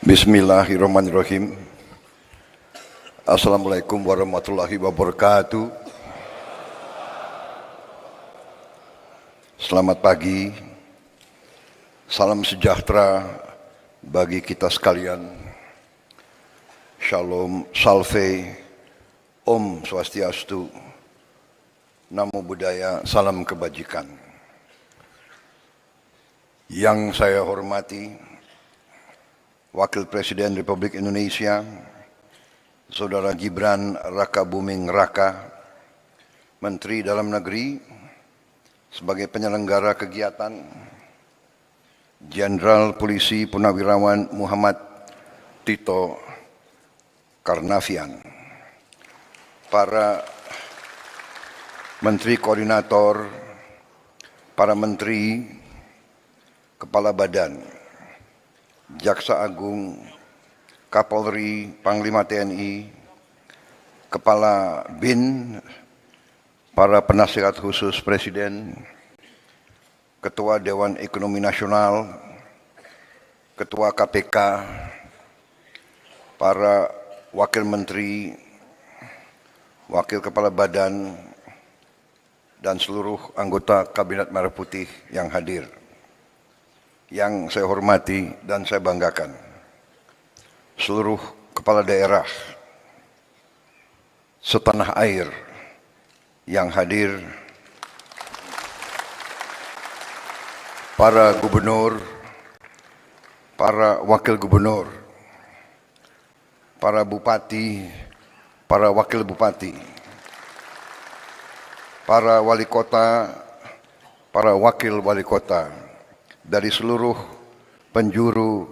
Bismillahirrahmanirrahim. Assalamualaikum warahmatullahi wabarakatuh. Selamat pagi. Salam sejahtera bagi kita sekalian. Shalom, salve, Om Swastiastu, Namo Buddhaya, salam kebajikan. Yang saya hormati Wakil Presiden Republik Indonesia, Saudara Gibran Rakabuming Raka, Menteri Dalam Negeri, sebagai penyelenggara kegiatan, Jenderal Polisi Purnawirawan Muhammad Tito Karnavian, para Menteri Koordinator, para Menteri, Kepala Badan, Jaksa Agung, Kapolri, Panglima TNI, Kepala BIN, para penasihat khusus Presiden, Ketua Dewan Ekonomi Nasional, Ketua KPK, para Wakil Menteri, Wakil Kepala Badan, dan seluruh anggota Kabinet Merah Putih yang hadir. Yang saya hormati dan saya banggakan, seluruh kepala daerah setanah air yang hadir, para gubernur, para wakil gubernur, para bupati, para wakil bupati, para wali kota, para wakil wali kota, dari seluruh penjuru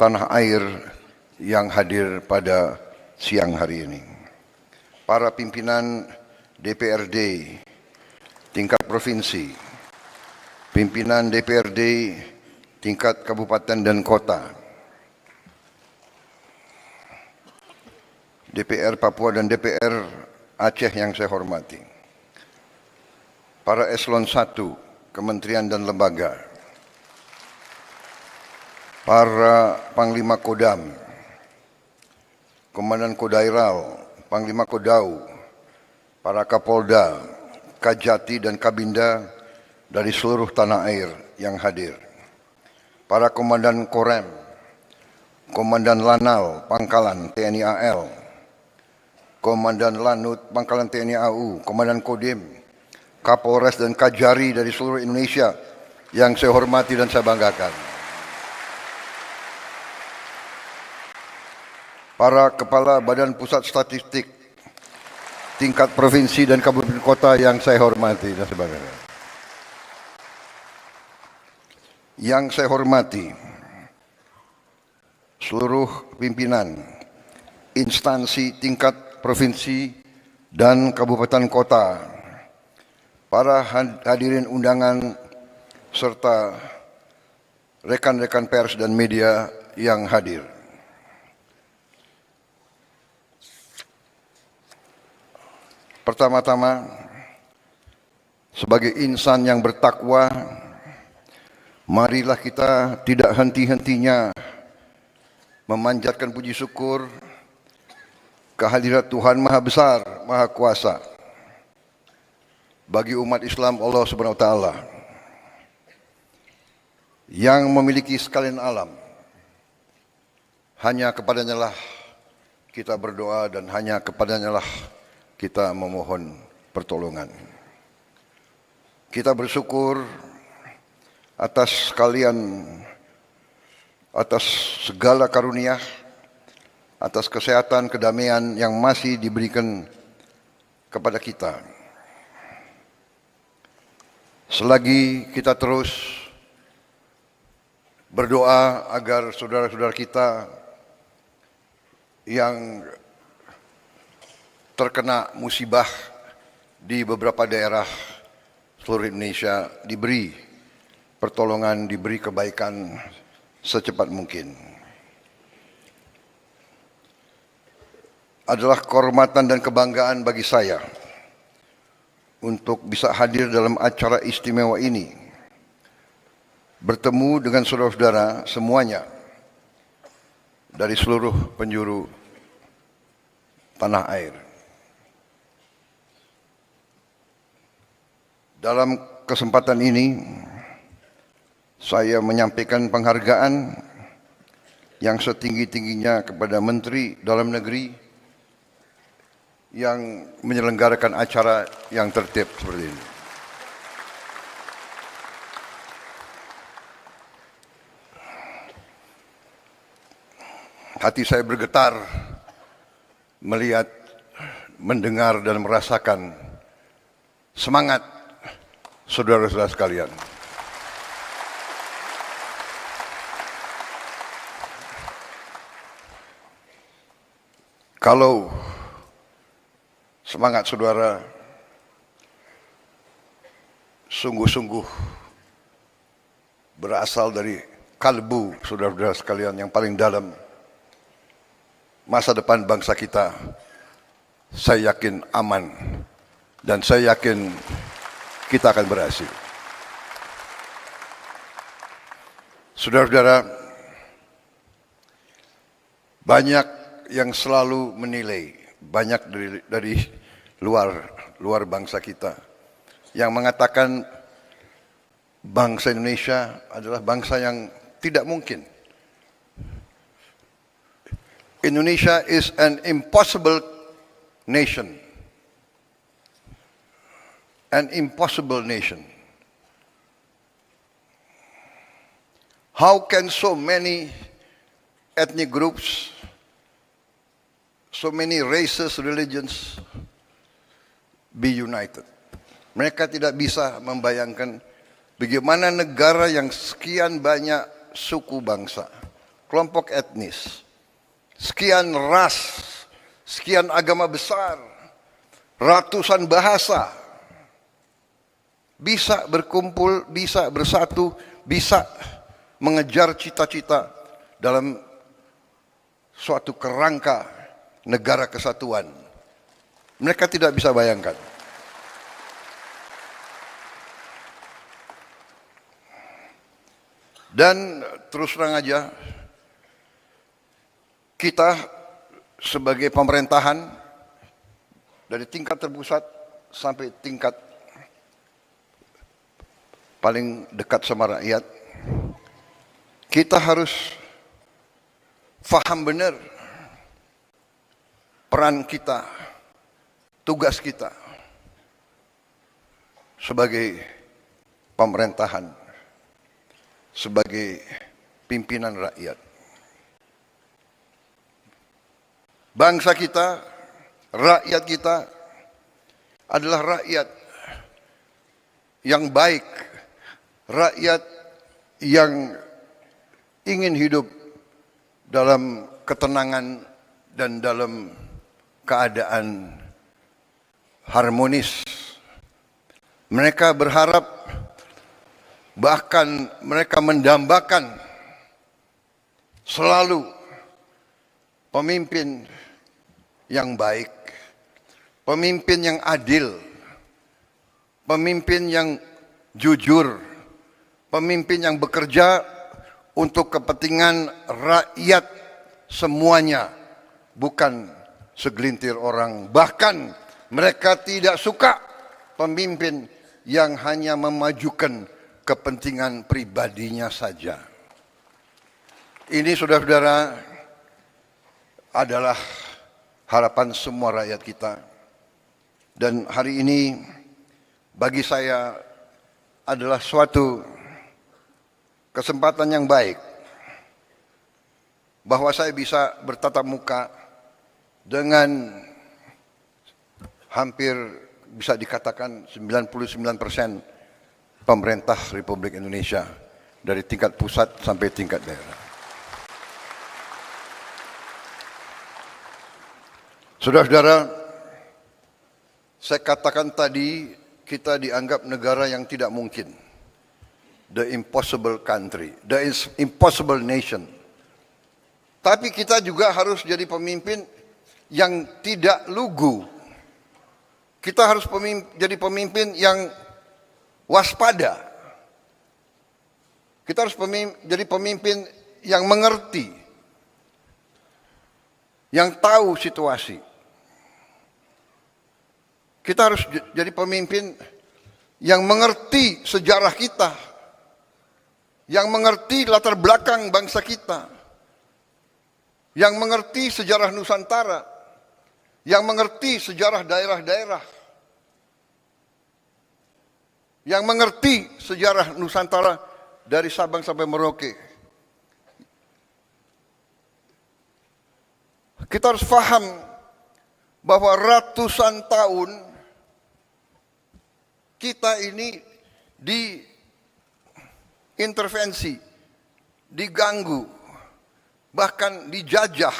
tanah air yang hadir pada siang hari ini. Para pimpinan DPRD tingkat provinsi, pimpinan DPRD tingkat kabupaten dan kota, DPR Papua dan DPR Aceh yang saya hormati, para eselon 1, kementerian dan lembaga, para Panglima Kodam, Komandan Kodairal, Panglima Kodau, para Kapolda, Kajati dan Kabinda dari seluruh tanah air yang hadir, para Komandan Korem, Komandan Lanal, Pangkalan TNI AL, Komandan Lanut, Pangkalan TNI AU, Komandan Kodim, Kapolres dan Kajari dari seluruh Indonesia yang saya hormati dan saya banggakan. Para Kepala Badan Pusat Statistik tingkat provinsi dan kabupaten kota yang saya hormati dan sebagainya. Yang saya hormati seluruh pimpinan instansi tingkat provinsi dan kabupaten kota, para hadirin undangan serta rekan-rekan pers dan media yang hadir. Pertama-tama, sebagai insan yang bertakwa, marilah kita tidak henti-hentinya memanjatkan puji syukur kehadirat Tuhan Maha Besar, Maha Kuasa bagi umat Islam Allah Subhanahu wa Ta'ala yang memiliki sekalian alam. Hanya kepadanya lah kita berdoa dan hanya kepadanya lah kita memohon pertolongan. Kita bersyukur atas segala karunia, atas kesehatan, kedamaian yang masih diberikan kepada kita. Selagi kita terus berdoa agar saudara-saudara kita yang terkena musibah di beberapa daerah seluruh Indonesia diberi pertolongan, diberi kebaikan secepat mungkin. Adalah kehormatan dan kebanggaan bagi saya untuk bisa hadir dalam acara istimewa ini, bertemu dengan saudara-saudara semuanya dari seluruh penjuru tanah air. Dalam kesempatan ini, saya menyampaikan penghargaan yang setinggi-tingginya kepada Menteri Dalam Negeri yang menyelenggarakan acara yang tertib seperti ini. Hati saya bergetar melihat, mendengar dan merasakan semangat saudara-saudara sekalian. Kalau semangat saudara sungguh-sungguh berasal dari kalbu saudara-saudara sekalian yang paling dalam, masa depan bangsa kita, saya yakin aman dan saya yakin kita akan berhasil. Saudara-saudara, banyak yang selalu menilai, banyak dari luar bangsa kita yang mengatakan bangsa Indonesia adalah bangsa yang tidak mungkin. Indonesia is an impossible nation. An impossible nation. How can so many ethnic groups, so many races, religions be united? Mereka tidak bisa membayangkan bagaimana negara yang sekian banyak suku bangsa, kelompok etnis, sekian ras, sekian agama besar, ratusan bahasa, bisa berkumpul, bisa bersatu, bisa mengejar cita-cita dalam suatu kerangka negara kesatuan. Mereka tidak bisa bayangkan. Dan terus terang aja, kita sebagai pemerintahan dari tingkat terpusat sampai tingkat paling dekat sama rakyat, kita harus faham benar peran kita, tugas kita sebagai pemerintahan, sebagai pimpinan rakyat. Bangsa kita, rakyat kita adalah rakyat yang baik, rakyat yang ingin hidup dalam ketenangan dan dalam keadaan harmonis. Mereka berharap, bahkan mereka mendambakan selalu pemimpin yang baik, pemimpin yang adil, pemimpin yang jujur, pemimpin yang bekerja untuk kepentingan rakyat semuanya, bukan segelintir orang. Bahkan mereka tidak suka pemimpin yang hanya memajukan kepentingan pribadinya saja. Ini saudara-saudara adalah harapan semua rakyat kita. Dan hari ini bagi saya adalah suatu kesempatan yang baik bahwa saya bisa bertatap muka dengan hampir bisa dikatakan 99% pemerintah Republik Indonesia dari tingkat pusat sampai tingkat daerah. Saudara-saudara, saya katakan tadi kita dianggap negara yang tidak mungkin. The impossible country, the impossible nation. Tapi kita juga harus jadi pemimpin yang tidak lugu. Kita harus jadi pemimpin yang waspada. Kita harus jadi pemimpin yang mengerti. yang tahu situasi. Kita harus jadi pemimpin yang mengerti sejarah kita, yang mengerti latar belakang bangsa kita, yang mengerti sejarah Nusantara, yang mengerti sejarah daerah-daerah, yang mengerti sejarah Nusantara dari Sabang sampai Merauke. Kita harus paham bahwa ratusan tahun kita ini diintervensi, diganggu, bahkan dijajah.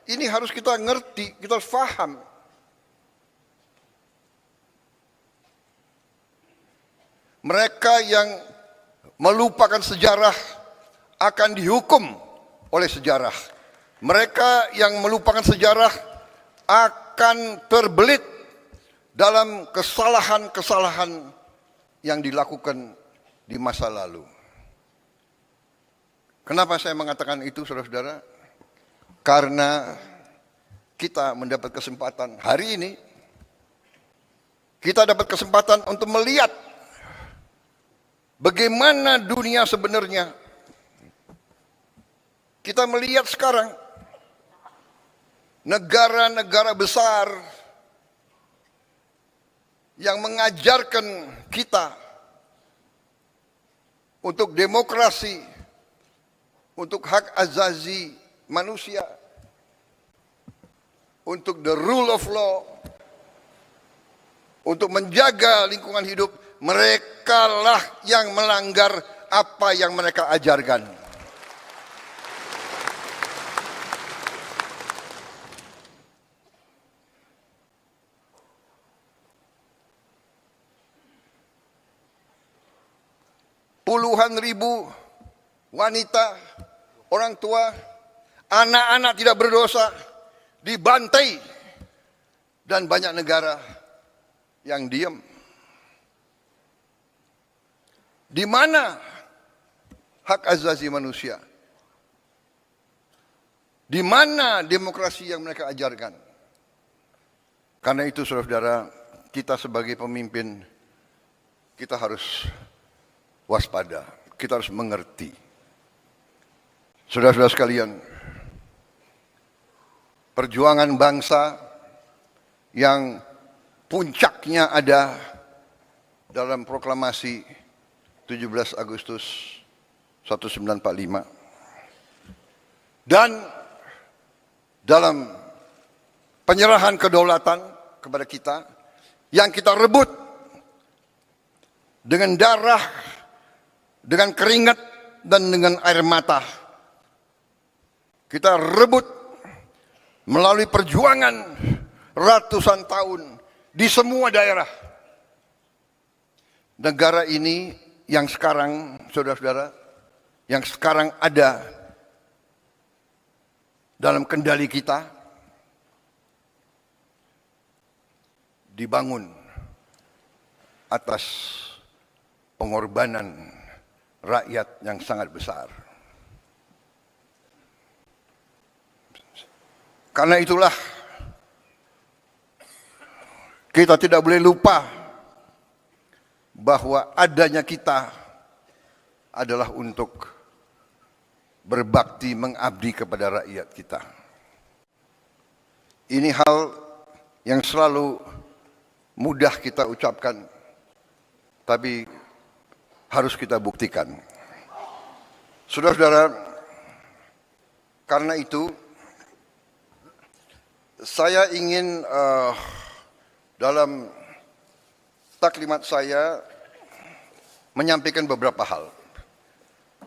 Ini harus kita ngerti, kita harus paham. Mereka yang melupakan sejarah akan dihukum oleh sejarah. Mereka yang melupakan sejarah akan terbelit dalam kesalahan-kesalahan yang dilakukan di masa lalu. Kenapa saya mengatakan itu, saudara-saudara? Karena kita mendapat kesempatan hari ini, kita dapat kesempatan untuk melihat bagaimana dunia sebenarnya. Kita melihat sekarang negara-negara besar yang mengajarkan kita untuk demokrasi, untuk hak asasi manusia, untuk the rule of law, untuk menjaga lingkungan hidup. Merekalah yang melanggar apa yang mereka ajarkan. Puluhan ribu wanita, orang tua, anak-anak tidak berdosa dibantai, dan banyak negara yang diam. Di mana hak asasi manusia? Di mana demokrasi yang mereka ajarkan? Karena itu, saudara-saudara, kita sebagai pemimpin, kita harus waspada, kita harus mengerti. Saudara-saudara sekalian, perjuangan bangsa yang puncaknya ada dalam proklamasi 17 Agustus 1945 dan dalam penyerahan kedaulatan kepada kita yang kita rebut dengan darah, dengan keringat, dan dengan air mata. Kita rebut melalui perjuangan ratusan tahun di semua daerah. Negara ini yang sekarang, saudara-saudara, yang sekarang ada dalam kendali kita, dibangun atas pengorbanan rakyat yang sangat besar. Karena itulah kita tidak boleh lupa bahwa adanya kita adalah untuk berbakti, mengabdi kepada rakyat kita. Ini hal yang selalu mudah kita ucapkan, tapi harus kita buktikan. Saudara-saudara, karena itu saya ingin dalam taklimat saya menyampaikan beberapa hal.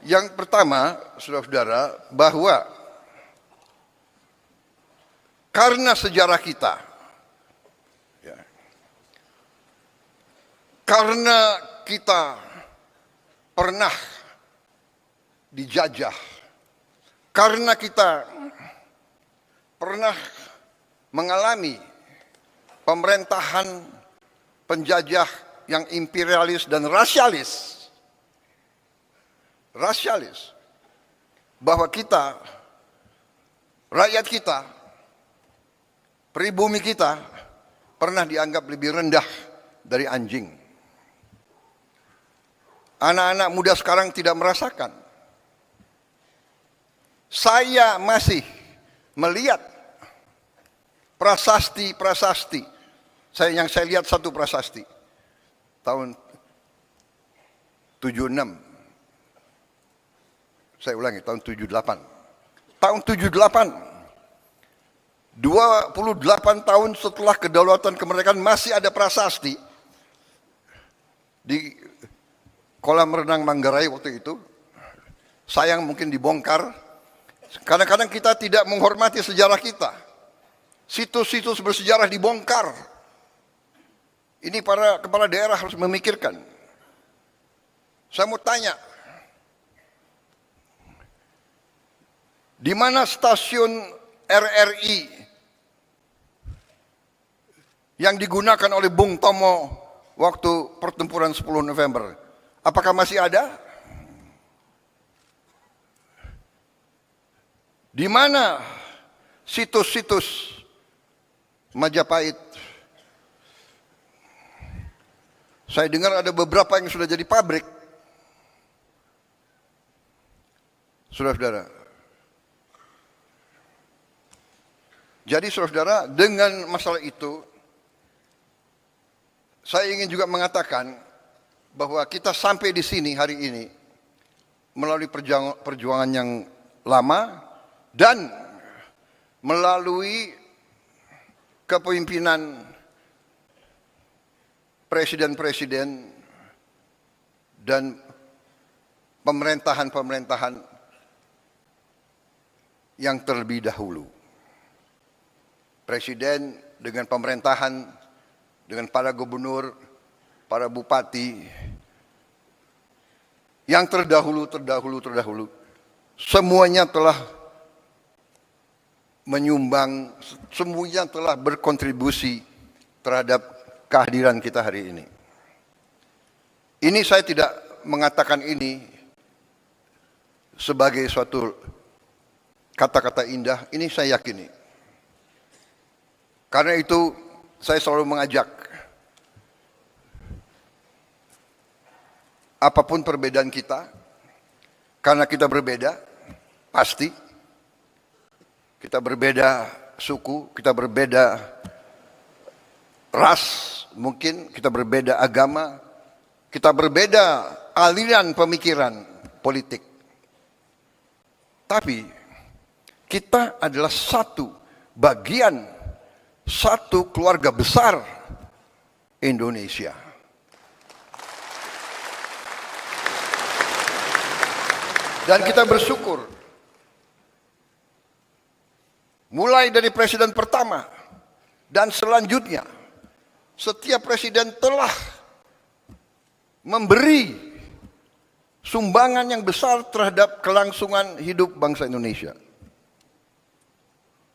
Yang pertama, saudara-saudara, bahwa karena sejarah kita, ya, karena kita pernah dijajah, karena kita pernah mengalami pemerintahan penjajah yang imperialis dan rasialis, bahwa kita, rakyat kita, pribumi kita pernah dianggap lebih rendah dari anjing. Anak-anak muda sekarang tidak merasakan. Saya masih melihat prasasti. Yang saya lihat satu prasasti tahun 76. Saya ulangi, tahun 78. Tahun 78. 28 tahun setelah kedaulatan kemerdekaan masih ada prasasti di kolam renang Manggarai waktu itu. Sayang mungkin dibongkar. Kadang-kadang kita tidak menghormati sejarah kita. Situs-situs bersejarah dibongkar. Ini para kepala daerah harus memikirkan. Saya mau tanya, di mana stasiun RRI yang digunakan oleh Bung Tomo waktu pertempuran 10 November? Apakah masih ada? Di mana situs-situs Majapahit? Saya dengar ada beberapa yang sudah jadi pabrik. Saudara-saudara. Jadi saudara, dengan masalah itu, saya ingin juga mengatakan bahwa kita sampai di sini hari ini melalui perjuangan yang lama dan melalui kepemimpinan presiden-presiden dan pemerintahan-pemerintahan yang terlebih dahulu. Presiden dengan pemerintahan, dengan para gubernur, para bupati, yang terdahulu, semuanya telah menyumbang, semuanya telah berkontribusi terhadap kehadiran kita hari ini. Ini saya tidak mengatakan ini sebagai suatu kata-kata indah, ini saya yakini. Karena itu saya selalu mengajak, apapun perbedaan kita, karena kita berbeda, pasti. Kita berbeda suku, kita berbeda ras, mungkin kita berbeda agama, kita berbeda aliran pemikiran politik. Tapi kita adalah satu bagian, satu keluarga besar Indonesia. Dan kita bersyukur, mulai dari presiden pertama dan selanjutnya, setiap presiden telah memberi sumbangan yang besar terhadap kelangsungan hidup bangsa Indonesia.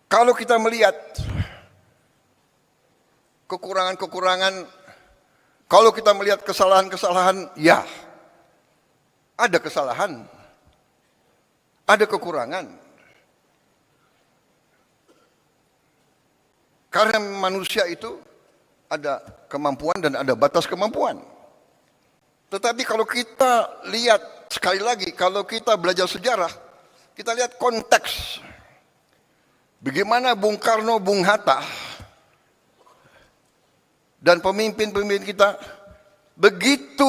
Kalau kita melihat kekurangan-kekurangan, kalau kita melihat kesalahan-kesalahan, ya ada kesalahan, ada kekurangan. Karena manusia itu ada kemampuan dan ada batas kemampuan. Tetapi kalau kita lihat, sekali lagi, kalau kita belajar sejarah, kita lihat konteks. Bagaimana Bung Karno, Bung Hatta, dan pemimpin-pemimpin kita begitu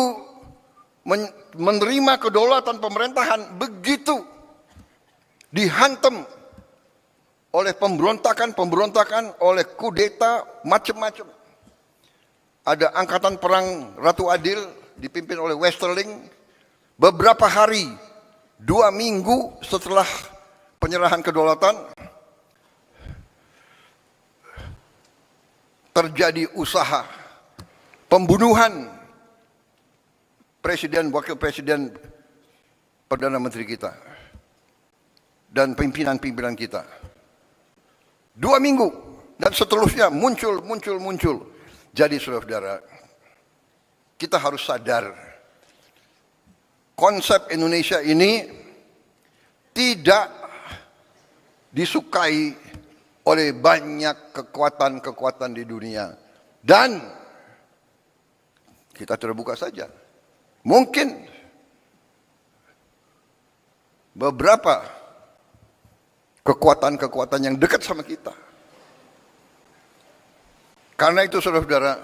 menerima kedaulatan pemerintahan, begitu dihantam oleh pemberontakan, oleh kudeta, macam-macam. Ada angkatan perang Ratu Adil dipimpin oleh Westerling. Beberapa hari, 2 minggu setelah penyerahan kedaulatan, terjadi usaha pembunuhan presiden, wakil presiden, perdana menteri kita, dan pimpinan-pimpinan kita. 2 minggu dan seterusnya muncul. Jadi saudara-saudara, kita harus sadar konsep Indonesia ini tidak disukai oleh banyak kekuatan-kekuatan di dunia. Dan kita terbuka saja. Mungkin beberapa kekuatan-kekuatan yang dekat sama kita. Karena itu saudara-saudara,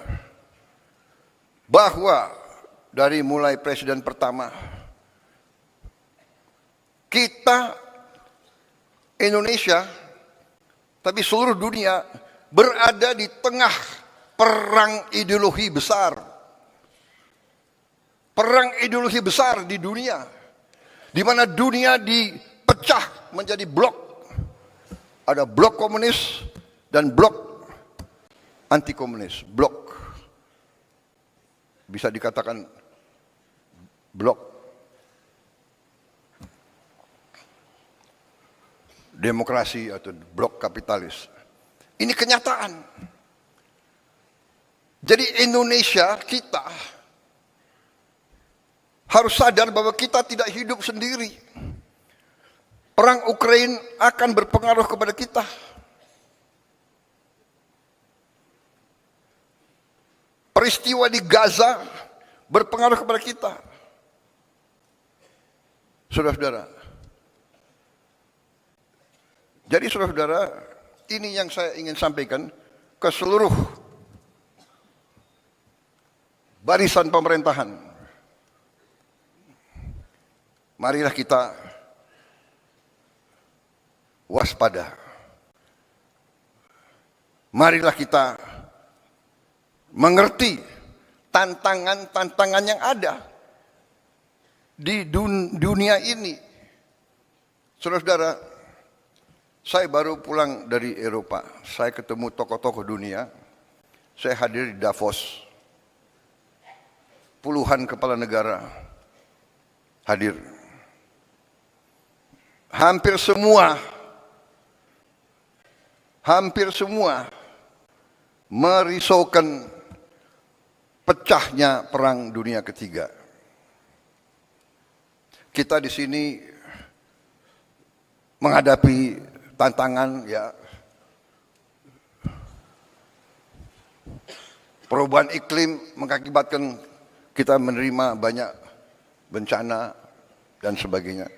bahwa dari mulai presiden pertama, kita Indonesia, tapi seluruh dunia berada di tengah perang ideologi besar. Perang ideologi besar di dunia, di mana dunia dipecah menjadi blok. Ada blok komunis dan blok anti komunis. Blok, bisa dikatakan blok demokrasi atau blok kapitalis. Ini kenyataan. Jadi Indonesia, kita harus sadar bahwa kita tidak hidup sendiri. Perang Ukraina akan berpengaruh kepada kita. Peristiwa di Gaza berpengaruh kepada kita. Saudara-saudara. Jadi saudara-saudara, ini yang saya ingin sampaikan ke seluruh barisan pemerintahan. Marilah kita waspada. Marilah kita mengerti tantangan-tantangan yang ada di dunia ini. Saudara-saudara, saya baru pulang dari Eropa. Saya ketemu tokoh-tokoh dunia. Saya hadir di Davos. Puluhan kepala negara hadir. Hampir semua merisaukan pecahnya perang dunia ketiga. Kita di sini menghadapi tantangan, ya, perubahan iklim mengakibatkan kita menerima banyak bencana dan sebagainya.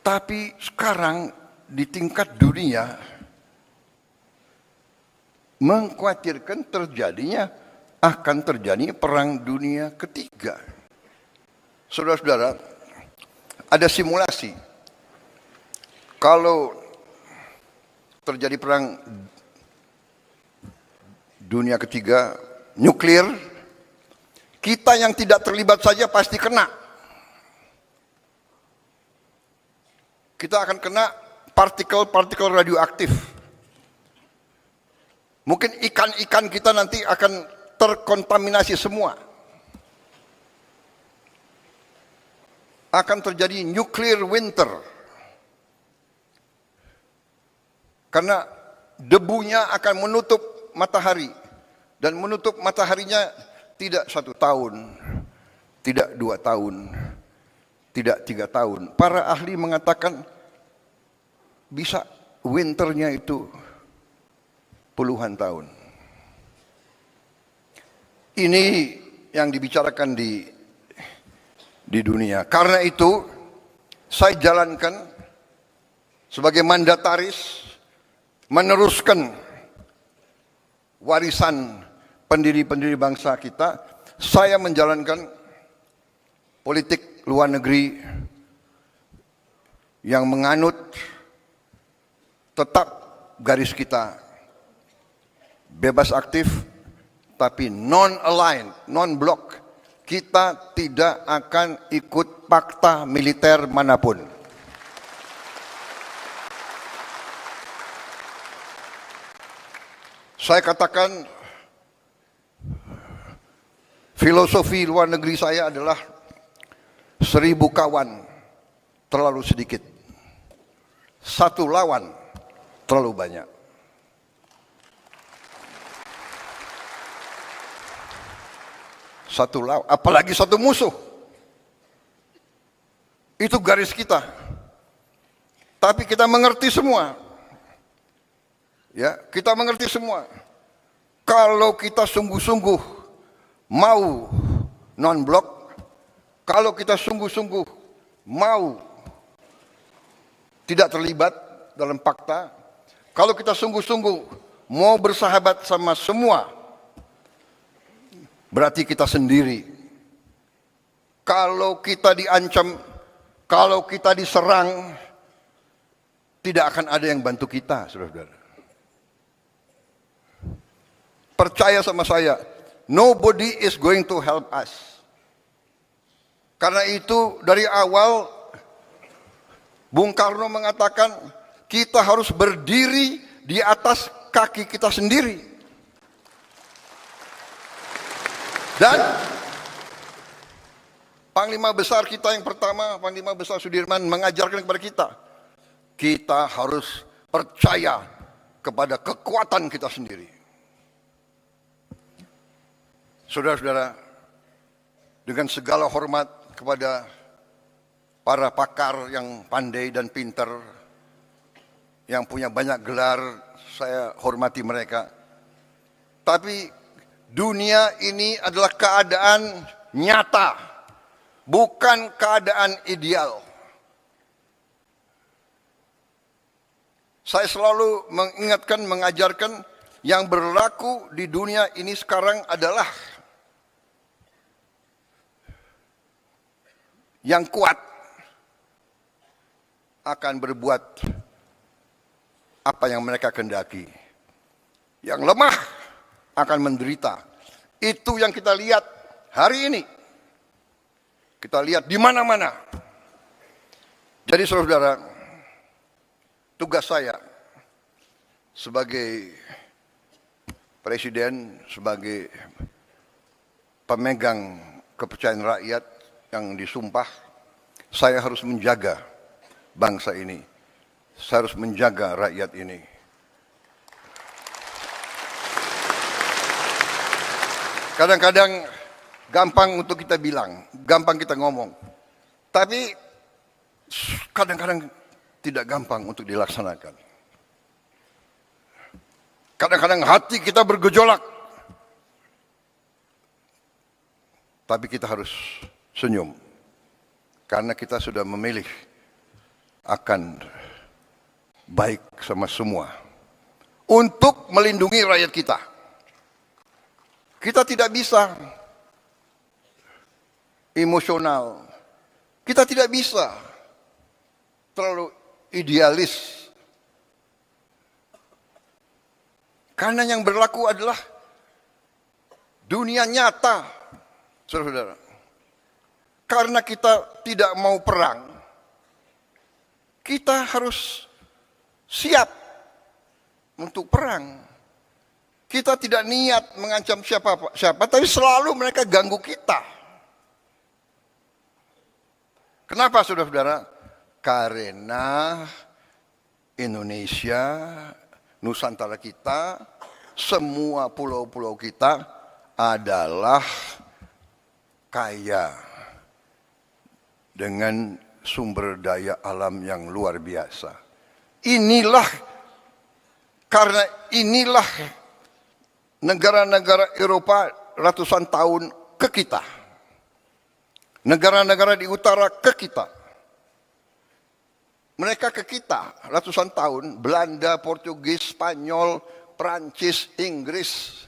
Tapi sekarang di tingkat dunia mengkhawatirkan akan terjadi perang dunia ketiga. Saudara-saudara, ada simulasi. Kalau terjadi perang dunia ketiga, nuklir, kita yang tidak terlibat saja pasti kena. Kita akan kena partikel-partikel radioaktif. Mungkin ikan-ikan kita nanti akan terkontaminasi semua. Akan terjadi nuclear winter. Karena debunya akan menutup matahari. Dan menutup mataharinya tidak 1 tahun, tidak 2 tahun, tidak 3 tahun. Para ahli mengatakan bisa winternya itu puluhan tahun. Ini yang dibicarakan di dunia. Karena itu saya jalankan sebagai mandataris meneruskan warisan pendiri-pendiri bangsa kita. Saya menjalankan politik luar negeri yang menganut tetap garis kita bebas aktif tapi non-aligned, non-block. Kita tidak akan ikut fakta militer manapun. Saya katakan filosofi luar negeri saya adalah 1000 kawan terlalu sedikit, 1 lawan terlalu banyak. Satu lawan, apalagi 1 musuh. Itu garis kita. Tapi kita mengerti semua Ya, kita mengerti semua. Kalau kita sungguh-sungguh mau non-blok, kalau kita sungguh-sungguh mau tidak terlibat dalam fakta, kalau kita sungguh-sungguh mau bersahabat sama semua, berarti kita sendiri. Kalau kita diancam, kalau kita diserang, tidak akan ada yang bantu kita, saudara-saudara. Percaya sama saya, nobody is going to help us. Karena itu dari awal Bung Karno mengatakan kita harus berdiri di atas kaki kita sendiri. Dan Panglima Besar kita yang pertama, Panglima Besar Sudirman mengajarkan kepada kita harus percaya kepada kekuatan kita sendiri. Saudara-saudara, dengan segala hormat kepada para pakar yang pandai dan pintar, yang punya banyak gelar, saya hormati mereka. Tapi dunia ini adalah keadaan nyata, bukan keadaan ideal. Saya selalu mengingatkan, mengajarkan yang berlaku di dunia ini sekarang adalah yang kuat akan berbuat apa yang mereka kehendaki. Yang lemah akan menderita. Itu yang kita lihat hari ini. Kita lihat di mana-mana. Jadi saudara-saudara, tugas saya sebagai presiden, sebagai pemegang kepercayaan rakyat yang disumpah, saya harus menjaga bangsa ini. Saya harus menjaga rakyat ini. Kadang-kadang gampang untuk kita bilang, gampang kita ngomong. Tapi kadang-kadang tidak gampang untuk dilaksanakan. Kadang-kadang hati kita bergejolak. Tapi kita harus senyum. Karena kita sudah memilih akan baik sama semua. Untuk melindungi rakyat kita. Kita tidak bisa emosional. Kita tidak bisa terlalu idealis. Karena yang berlaku adalah dunia nyata, saudara-saudara. Karena kita tidak mau perang, kita harus siap untuk perang. Kita tidak niat mengancam siapa, tapi selalu mereka ganggu kita. Kenapa, saudara-saudara? Karena Indonesia, Nusantara kita, semua pulau-pulau kita adalah kaya dengan sumber daya alam yang luar biasa. Karena inilah negara-negara Eropa ratusan tahun ke kita. Negara-negara di utara ke kita. Mereka ke kita ratusan tahun, Belanda, Portugis, Spanyol, Prancis, Inggris,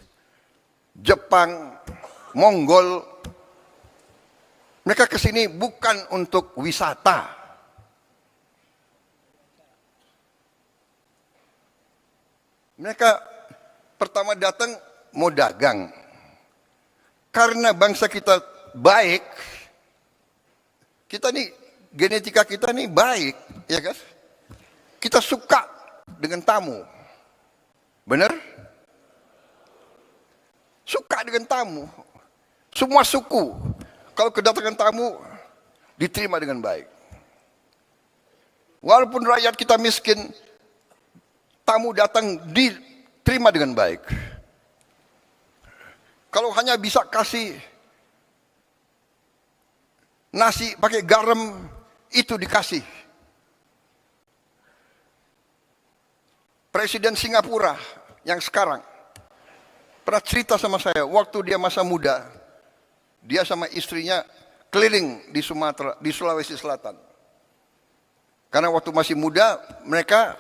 Jepang, Mongol. Mereka ke sini bukan untuk wisata. Mereka pertama datang mau dagang. Karena bangsa kita baik, kita nih genetika kita nih baik, ya kan? Kita suka dengan tamu. Benar? Suka dengan tamu. Semua suku, kalau kedatangan tamu, diterima dengan baik. Walaupun rakyat kita miskin, tamu datang diterima dengan baik. Kalau hanya bisa kasih nasi pakai garam, itu dikasih. Presiden Singapura yang sekarang pernah cerita sama saya, waktu dia masa muda, dia sama istrinya keliling di Sumatera, di Sulawesi Selatan. Karena waktu masih muda, mereka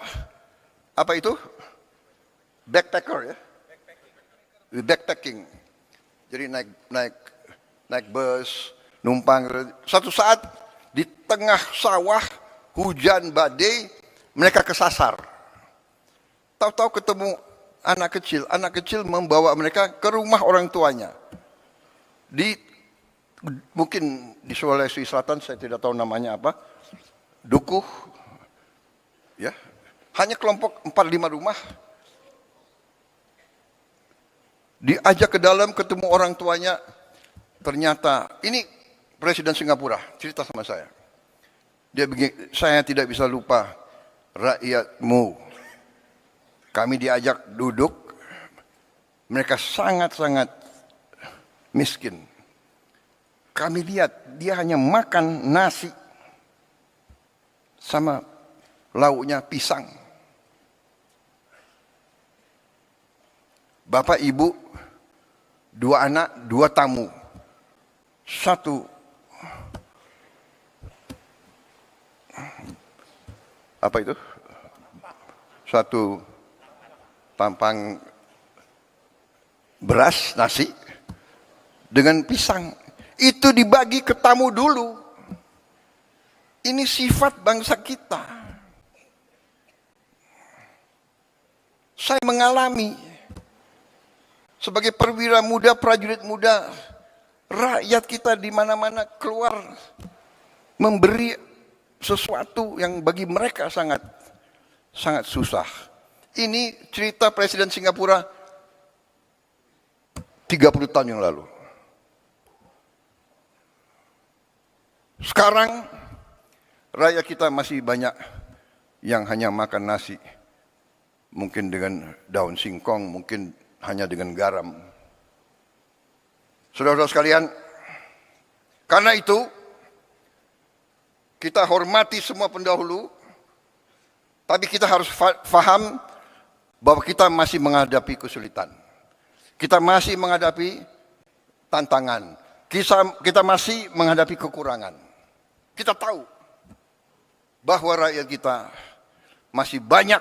apa itu? Backpacker ya, backpacking. Jadi naik bus, numpang. Satu saat di tengah sawah hujan badai, mereka kesasar. Tahu-tahu ketemu anak kecil membawa mereka ke rumah orang tuanya. Mungkin di Sulawesi Selatan, saya tidak tahu namanya apa, dukuh, ya, hanya kelompok 4-5 rumah. Diajak ke dalam, ketemu orang tuanya, ternyata ini Presiden Singapura cerita sama saya. Dia begini, saya tidak bisa lupa rakyatmu. Kami diajak duduk, mereka sangat-sangat miskin. Kami lihat dia hanya makan nasi sama lauknya pisang. Bapak, ibu, 2 anak, 2 tamu. Satu apa itu? Satu tampang beras, nasi, dengan pisang. Itu dibagi ke tamu dulu. Ini sifat bangsa kita. Saya mengalami sebagai perwira muda, prajurit muda, rakyat kita di mana-mana keluar memberi sesuatu yang bagi mereka sangat susah. Ini cerita Presiden Singapura 30 tahun yang lalu. Sekarang rakyat kita masih banyak yang hanya makan nasi. Mungkin dengan daun singkong, mungkin hanya dengan garam. Saudara-saudara sekalian, karena itu kita hormati semua pendahulu, tapi kita harus faham bahwa kita masih menghadapi kesulitan. Kita masih menghadapi tantangan. Kita masih menghadapi kekurangan. Kita tahu bahwa rakyat kita masih banyak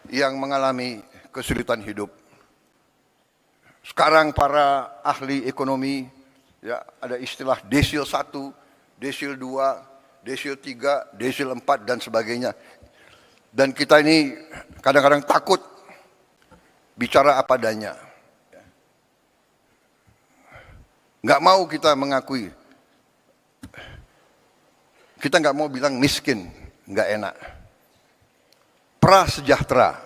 yang mengalami kesulitan hidup. Sekarang para ahli ekonomi, ya, ada istilah desil 1, desil 2, desil 3, desil 4 dan sebagainya. Dan kita ini kadang-kadang takut bicara apa adanya. Nggak mau kita mengakui. Kita nggak mau bilang miskin, nggak enak. Prasejahtera.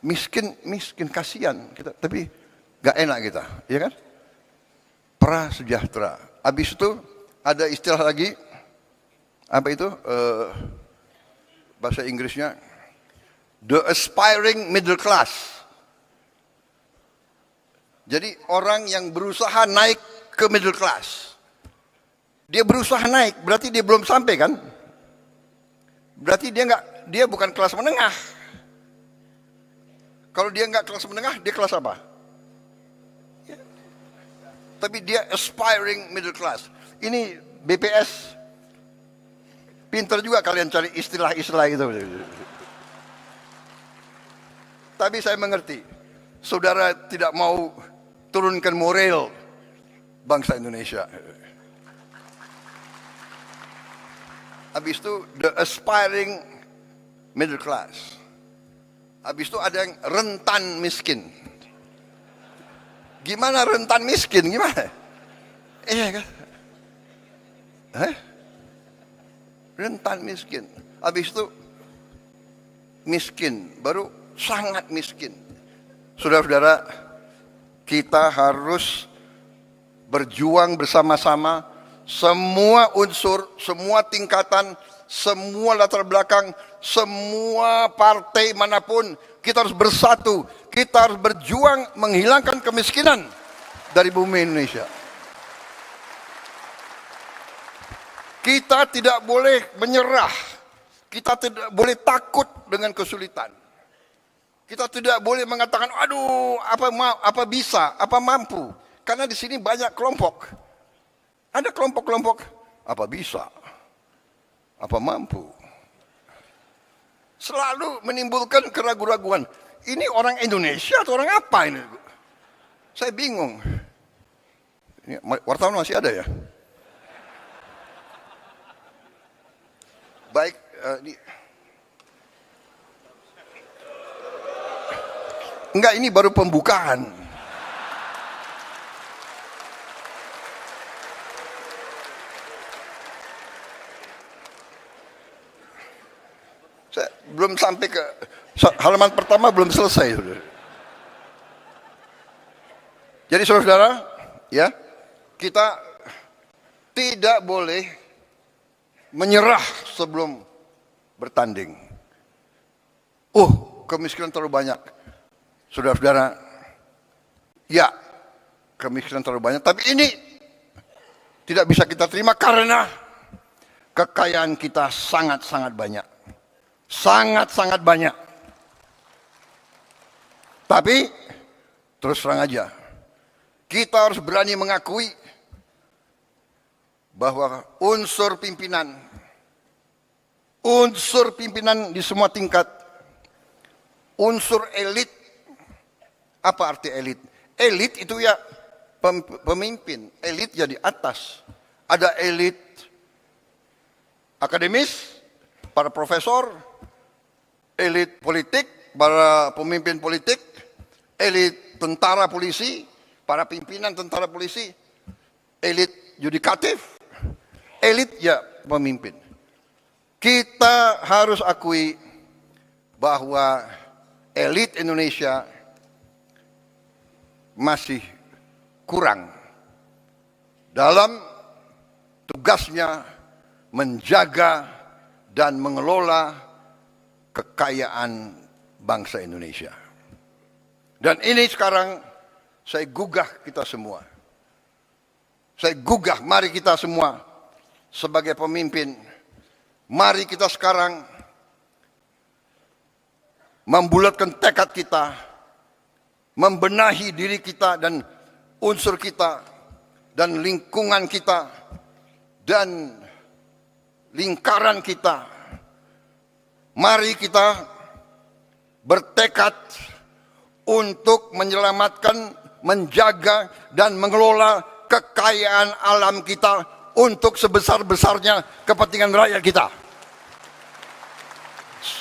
Miskin kasihan kita, tapi nggak enak kita, ya kan? Prasejahtera. Habis itu ada istilah lagi, apa itu? Bahasa Inggrisnya, the aspiring middle class. Jadi orang yang berusaha naik ke middle class. Dia berusaha naik, berarti dia belum sampai kan? Berarti dia bukan kelas menengah. Kalau dia nggak kelas menengah, dia kelas apa? Ya. Tapi dia aspiring middle class. Ini BPS. Pinter juga kalian cari istilah-istilah itu. Tapi saya mengerti, saudara tidak mau turunkan moral bangsa Indonesia. Habis itu the aspiring middle class. Habis itu ada yang rentan miskin. Gimana rentan miskin? Gimana? Iya kan? Rentan miskin. Habis itu miskin, baru sangat miskin. Saudara-saudara, kita harus berjuang bersama-sama, semua unsur, semua tingkatan, semua latar belakang, semua partai manapun, kita harus bersatu. Kita harus berjuang menghilangkan kemiskinan dari bumi Indonesia. Kita tidak boleh menyerah. Kita tidak boleh takut dengan kesulitan. Kita tidak boleh mengatakan, aduh, apa bisa, apa mampu. Karena di sini banyak kelompok. Ada kelompok-kelompok, apa bisa, apa mampu. Selalu menimbulkan keraguan-raguan. Ini orang Indonesia atau orang apa ini? Saya bingung. Ini wartawan masih ada ya? Baik, enggak, ini baru pembukaan. Saya belum sampai ke halaman pertama, belum selesai. Jadi saudara-saudara, ya, kita tidak boleh menyerah sebelum bertanding. Kemiskinan terlalu banyak. Saudara-saudara, ya, kemiskinan terlalu banyak, tapi ini tidak bisa kita terima karena kekayaan kita sangat-sangat banyak. Sangat-sangat banyak. Tapi, terus terang aja, kita harus berani mengakui bahwa unsur pimpinan di semua tingkat, unsur elit. Apa arti elit? Elit itu ya pemimpin, elit ya di atas. Ada elit akademis, para profesor, elit politik, para pemimpin politik, elit tentara polisi, para pimpinan tentara polisi, elit yudikatif, elit ya pemimpin. Kita harus akui bahwa elit Indonesia masih kurang dalam tugasnya menjaga dan mengelola kekayaan bangsa Indonesia. Dan ini sekarang saya gugah kita semua. Saya gugah, mari kita semua sebagai pemimpin, mari kita sekarang membulatkan tekad kita, membenahi diri kita dan unsur kita, dan lingkungan kita, dan lingkaran kita. Mari kita bertekad untuk menyelamatkan, menjaga, dan mengelola kekayaan alam kita untuk sebesar-besarnya kepentingan rakyat kita.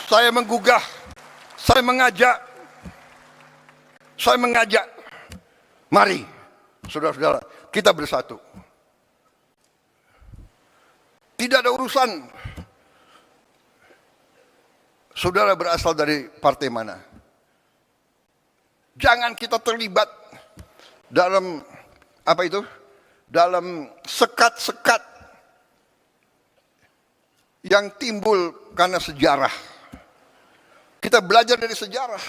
Saya menggugah, saya mengajak, mari saudara-saudara, kita bersatu. Tidak ada urusan saudara berasal dari partai mana. Jangan kita terlibat dalam apa itu? Dalam sekat-sekat yang timbul karena sejarah. Kita belajar dari sejarah.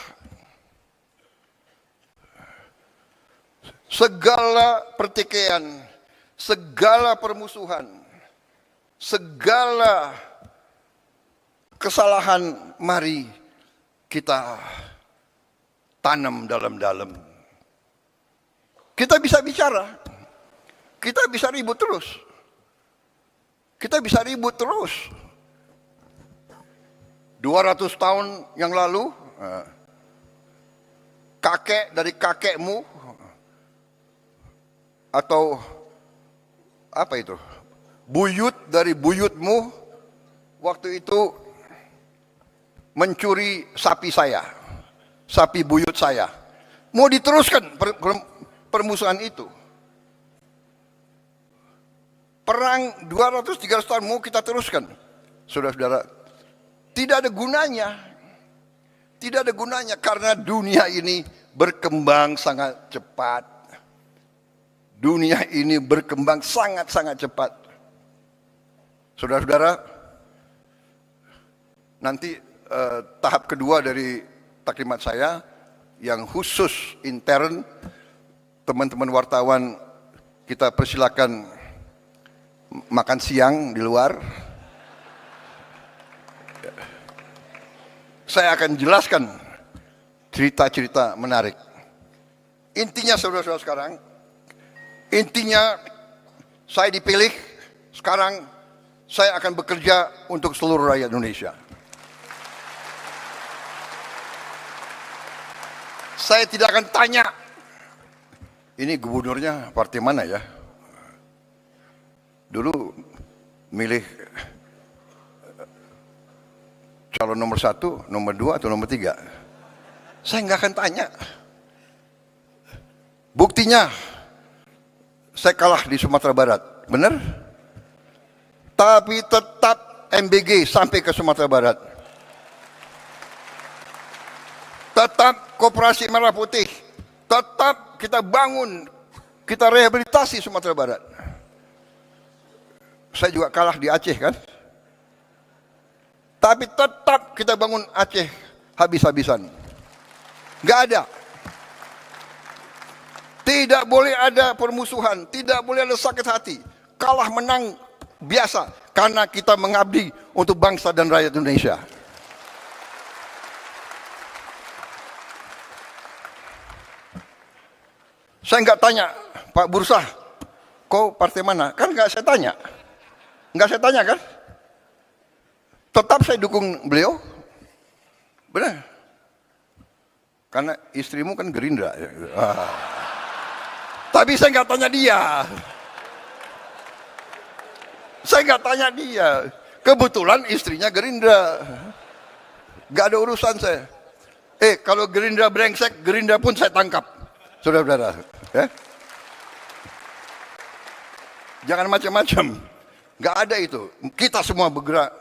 Segala pertikaian, segala permusuhan, segala kesalahan, mari kita tanam dalam-dalam. Kita bisa bicara, kita bisa ribut terus. Kita bisa ribut terus. 200 tahun yang lalu, kakek dari kakekmu, atau apa itu, buyut dari buyutmu, waktu itu mencuri sapi saya, sapi buyut saya. Mau diteruskan permusuhan itu. Perang 200-300 tahun mau kita teruskan. Saudara-saudara, tidak ada gunanya. Tidak ada gunanya karena dunia ini berkembang sangat cepat. Dunia ini berkembang sangat-sangat cepat. Saudara-saudara, nanti tahap kedua dari taklimat saya yang khusus intern, teman-teman wartawan kita persilakan makan siang di luar. Saya akan jelaskan cerita-cerita menarik. Intinya saudara-saudara sekarang, intinya saya dipilih, sekarang saya akan bekerja untuk seluruh rakyat Indonesia. Saya tidak akan tanya, ini gubernurnya partai mana ya? Dulu milih calon nomor 1, nomor 2, atau nomor 3. Saya nggak akan tanya. Buktinya, saya kalah di Sumatera Barat, benar? Tapi tetap MBG sampai ke Sumatera Barat. Tetap Koperasi Merah Putih. Tetap kita bangun, kita rehabilitasi Sumatera Barat. Saya juga kalah di Aceh kan? Tapi tetap kita bangun Aceh habis-habisan. Gak ada. Tidak boleh ada permusuhan, tidak boleh ada sakit hati. Kalah menang biasa, karena kita mengabdi untuk bangsa dan rakyat Indonesia. Saya nggak tanya, Pak Bursa, kau partai mana? Kan nggak saya tanya. Nggak saya tanya kan? Tetap saya dukung beliau. Benar. Karena istrimu kan Gerindra. Tapi saya nggak tanya dia. Saya nggak tanya dia. Kebetulan istrinya Gerindra. Nggak ada urusan saya. Kalau Gerindra brengsek, Gerindra pun saya tangkap. Saudara-saudara. Ya? Jangan macam-macam. Nggak ada itu. Kita semua bergerak.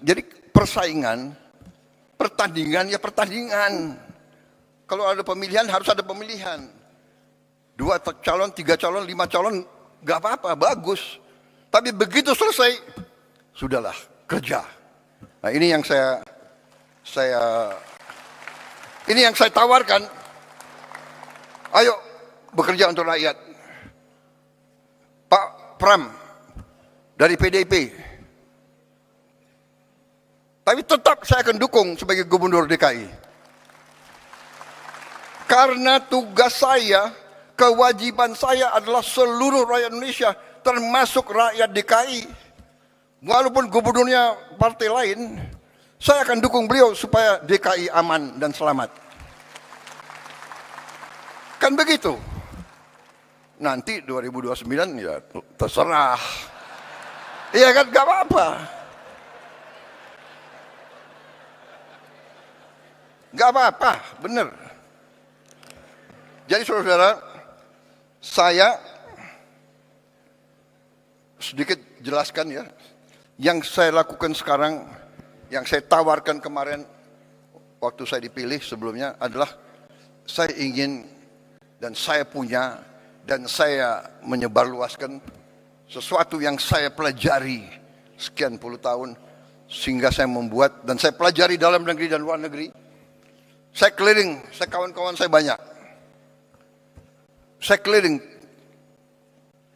Jadi persaingan, pertandingan ya pertandingan. Kalau ada pemilihan harus ada pemilihan. 2 calon, 3 calon, 5 calon, nggak apa-apa, bagus. Tapi begitu selesai, sudahlah kerja. Nah ini yang saya tawarkan. Ayo bekerja untuk rakyat. Pak Pram dari PDIP. Tapi tetap saya akan dukung sebagai gubernur DKI. Karena tugas saya, kewajiban saya adalah seluruh rakyat Indonesia, termasuk rakyat DKI. Walaupun gubernurnya partai lain, saya akan dukung beliau supaya DKI aman dan selamat. Kan begitu. Nanti 2029 ya terserah. Iya kan, gak apa-apa. Gak apa-apa, benar. Jadi saudara-saudara, saya sedikit jelaskan ya. Yang saya lakukan sekarang, yang saya tawarkan kemarin waktu saya dipilih sebelumnya adalah saya ingin dan saya punya dan saya menyebarluaskan sesuatu yang saya pelajari sekian puluh tahun sehingga saya membuat dan saya pelajari dalam negeri dan luar negeri. Saya keliling, kawan-kawan saya banyak. Saya keliling.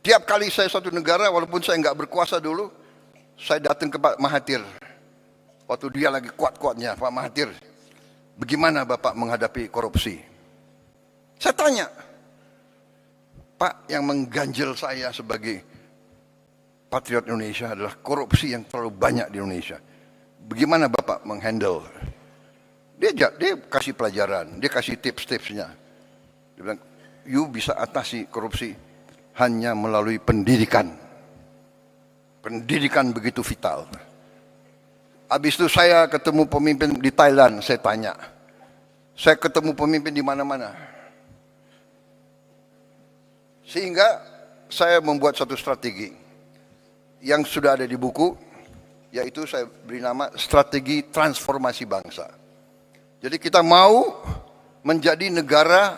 Tiap kali saya satu negara, walaupun saya nggak berkuasa dulu, saya datang ke Pak Mahathir. Waktu dia lagi kuat-kuatnya, Pak Mahathir, bagaimana Bapak menghadapi korupsi? Saya tanya, Pak, yang mengganjal saya sebagai patriot Indonesia adalah korupsi yang terlalu banyak di Indonesia. Bagaimana Bapak menghandle? Dia kasih pelajaran, dia kasih tips-tipsnya. Dia bilang, you bisa atasi korupsi hanya melalui pendidikan. Pendidikan begitu vital. Habis itu saya ketemu pemimpin di Thailand, saya tanya. Saya ketemu pemimpin di mana-mana. Sehingga saya membuat satu strategi yang sudah ada di buku, yaitu saya beri nama strategi transformasi bangsa. Jadi kita mau menjadi negara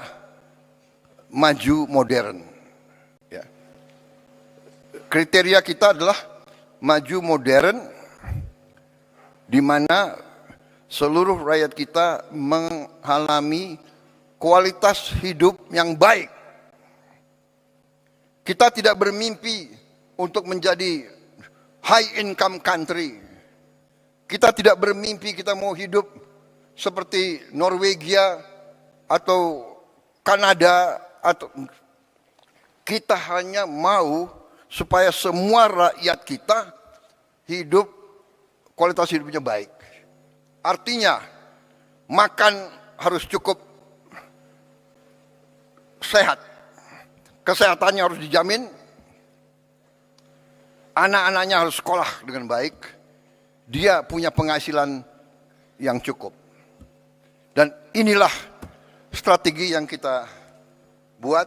maju modern. Ya. Kriteria kita adalah maju modern, di mana seluruh rakyat kita mengalami kualitas hidup yang baik. Kita tidak bermimpi untuk menjadi high income country. Kita tidak bermimpi kita mau hidup seperti Norwegia atau Kanada, atau kita hanya mau supaya semua rakyat kita hidup, kualitas hidupnya baik. Artinya makan harus cukup sehat, kesehatannya harus dijamin, anak-anaknya harus sekolah dengan baik, dia punya penghasilan yang cukup. Dan inilah strategi yang kita buat,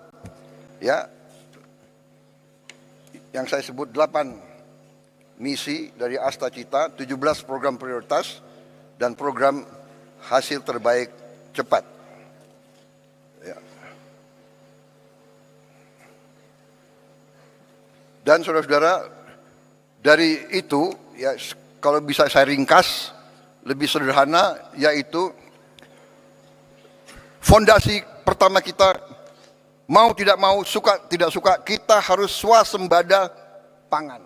ya, yang saya sebut 8 misi dari Asta Cita, 17 program prioritas, dan program hasil terbaik cepat. Ya. Dan saudara-saudara, dari itu, ya, kalau bisa saya ringkas, lebih sederhana, yaitu fondasi pertama kita, mau tidak mau, suka tidak suka, kita harus swasembada pangan.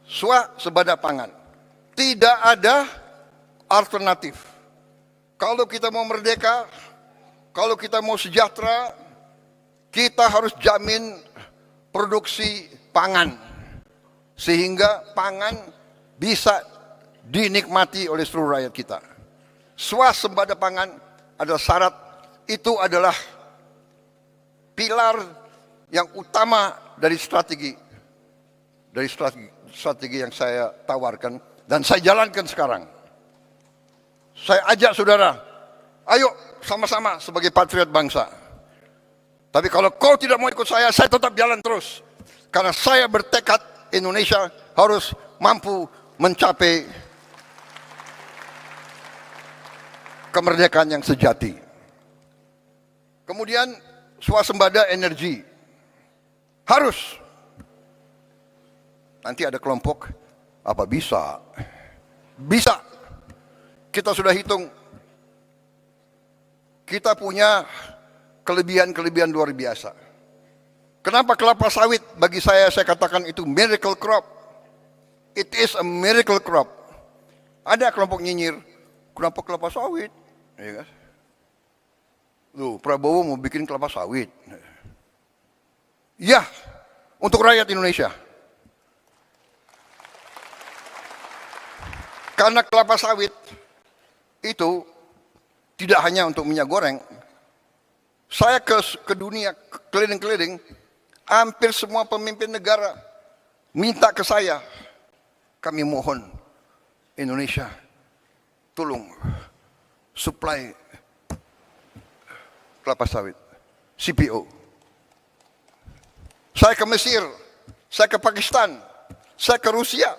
Swasembada pangan. Tidak ada alternatif. Kalau kita mau merdeka, kalau kita mau sejahtera, kita harus jamin produksi pangan. Sehingga pangan bisa dinikmati oleh seluruh rakyat kita. Swasembada pangan adalah syarat, itu adalah pilar yang utama dari strategi yang saya tawarkan dan saya jalankan sekarang. Saya ajak saudara, ayo sama-sama sebagai patriot bangsa. Tapi kalau kau tidak mau ikut saya tetap jalan terus. Karena saya bertekad Indonesia harus mampu mencapai kemerdekaan yang sejati. Kemudian swasembada energi. Harus. Nanti ada kelompok, apa bisa? Bisa. Kita sudah hitung. Kita punya kelebihan-kelebihan luar biasa. Kenapa kelapa sawit bagi saya katakan itu miracle crop. It is a miracle crop. Ada kelompok nyinyir, kenapa kelapa sawit? Ya kan? Loh, Prabowo mau bikin kelapa sawit. Ya, untuk rakyat Indonesia. Karena kelapa sawit itu tidak hanya untuk minyak goreng. Saya ke dunia, keliling-keliling, hampir semua pemimpin negara minta ke saya, kami mohon Indonesia, tolong supply kelapa sawit, CPO. Saya ke Mesir, saya ke Pakistan, saya ke Rusia,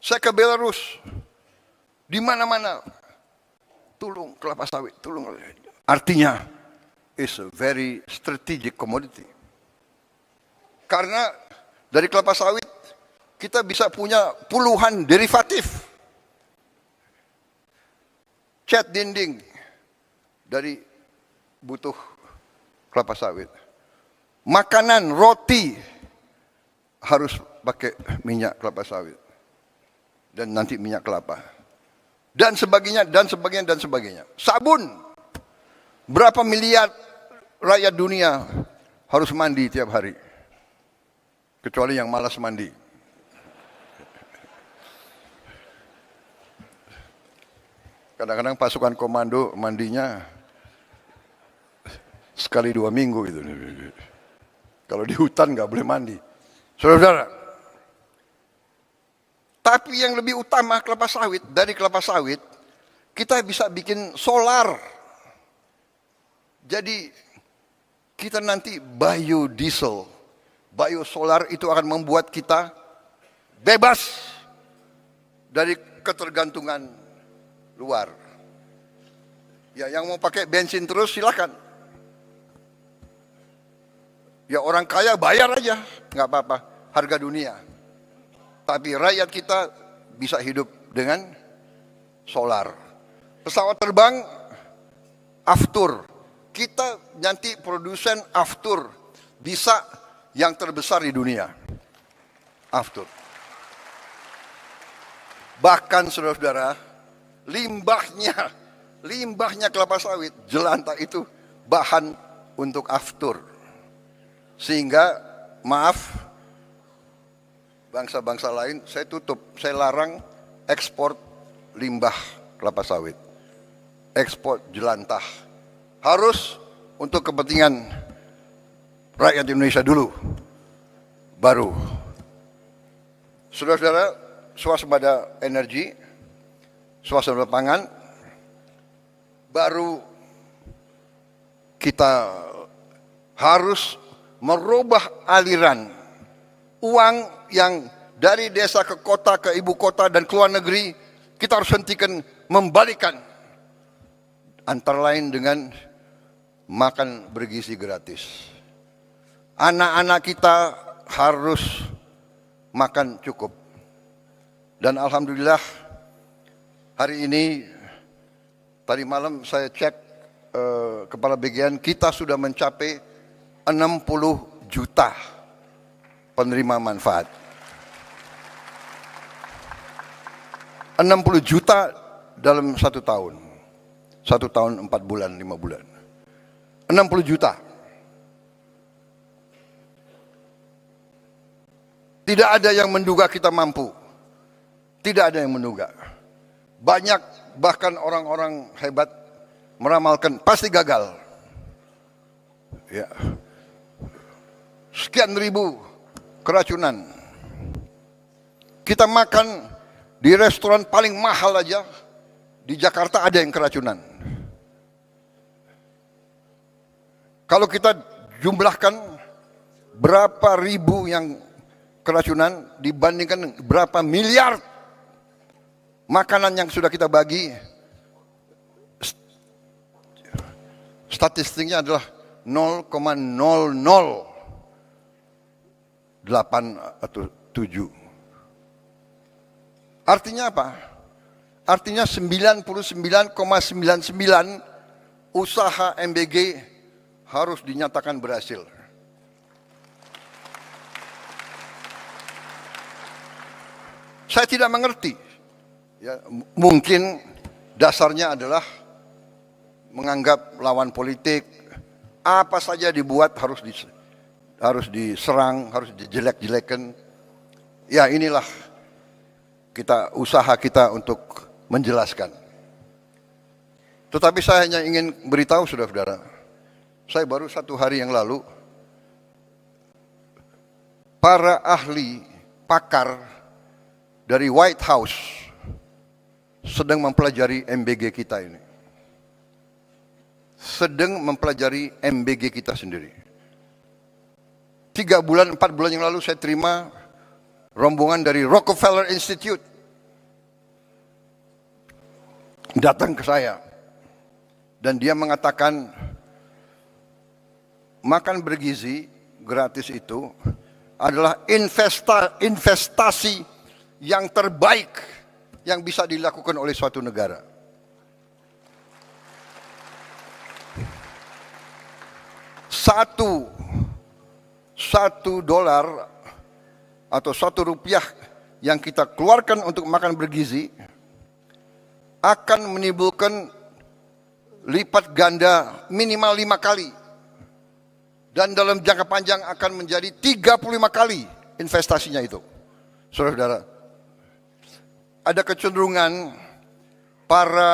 saya ke Belarus, di mana-mana, tolong kelapa sawit, tolong. Artinya, it's a very strategic commodity. Karena dari kelapa sawit kita bisa punya puluhan derivatif. Cat dinding dari butuh kelapa sawit. Makanan, roti harus pakai minyak kelapa sawit. Dan nanti minyak kelapa. Dan sebagainya, dan sebagainya, dan sebagainya. Sabun. Berapa miliar rakyat dunia harus mandi tiap hari. Kecuali yang malas mandi. Kadang-kadang pasukan komando mandinya sekali 2 minggu gitu. Kalau di hutan nggak boleh mandi. Saudara-saudara, tapi yang lebih utama kelapa sawit, dari kelapa sawit kita bisa bikin solar. Jadi kita nanti biodiesel, biosolar itu akan membuat kita bebas dari ketergantungan luar. Ya, yang mau pakai bensin terus silakan. Ya, orang kaya bayar aja, nggak apa-apa, harga dunia. Tapi rakyat kita bisa hidup dengan solar. Pesawat terbang, aftur, kita nanti produsen aftur bisa yang terbesar di dunia. Aftur. Bahkan saudara-saudara, limbahnya kelapa sawit, jelantah itu bahan untuk aftur. Sehingga, maaf, bangsa-bangsa lain, saya tutup, saya larang ekspor limbah kelapa sawit. Ekspor jelantah. Harus untuk kepentingan rakyat Indonesia dulu. Baru. Saudara-saudara, swasembada energi, swasembada pangan, baru kita harus merubah aliran uang yang dari desa ke kota, ke ibu kota dan ke luar negeri. Kita harus hentikan, membalikan. Antara lain dengan makan bergizi gratis. Anak-anak kita harus makan cukup. Dan alhamdulillah hari ini, tadi malam saya cek Kepala BGN, kita sudah mencapai 60 juta penerima manfaat. 60 juta dalam 1 tahun. 1 tahun 4 bulan, 5 bulan. 60 juta. Tidak ada yang menduga kita mampu. Tidak ada yang menduga. Banyak bahkan orang-orang hebat meramalkan pasti gagal. Ya. Sekian ribu keracunan. Kita makan di restoran paling mahal aja di Jakarta ada yang keracunan. Kalau kita jumlahkan berapa ribu yang keracunan dibandingkan berapa miliar makanan yang sudah kita bagi, statistiknya adalah 0,008 atau 7. Artinya apa? Artinya 99,99 usaha MBG harus dinyatakan berhasil. Saya tidak mengerti. Ya, mungkin dasarnya adalah menganggap lawan politik apa saja dibuat harus diserang, harus dijelek-jelekan. Ya, inilah usaha kita untuk menjelaskan. Tetapi saya hanya ingin beritahu saudara-saudara, saya baru 1 hari yang lalu, para ahli pakar dari White House sedang mempelajari MBG kita ini. Sedang mempelajari MBG kita sendiri. 3 bulan, 4 bulan yang lalu saya terima rombongan dari Rockefeller Institute datang ke saya dan dia mengatakan makan bergizi gratis itu adalah investasi yang terbaik yang bisa dilakukan oleh suatu negara. Satu dolar atau 1 rupiah yang kita keluarkan untuk makan bergizi akan menimbulkan lipat ganda minimal 5 kali. Dan dalam jangka panjang akan menjadi 35 kali investasinya itu. Saudara-saudara, ada kecenderungan para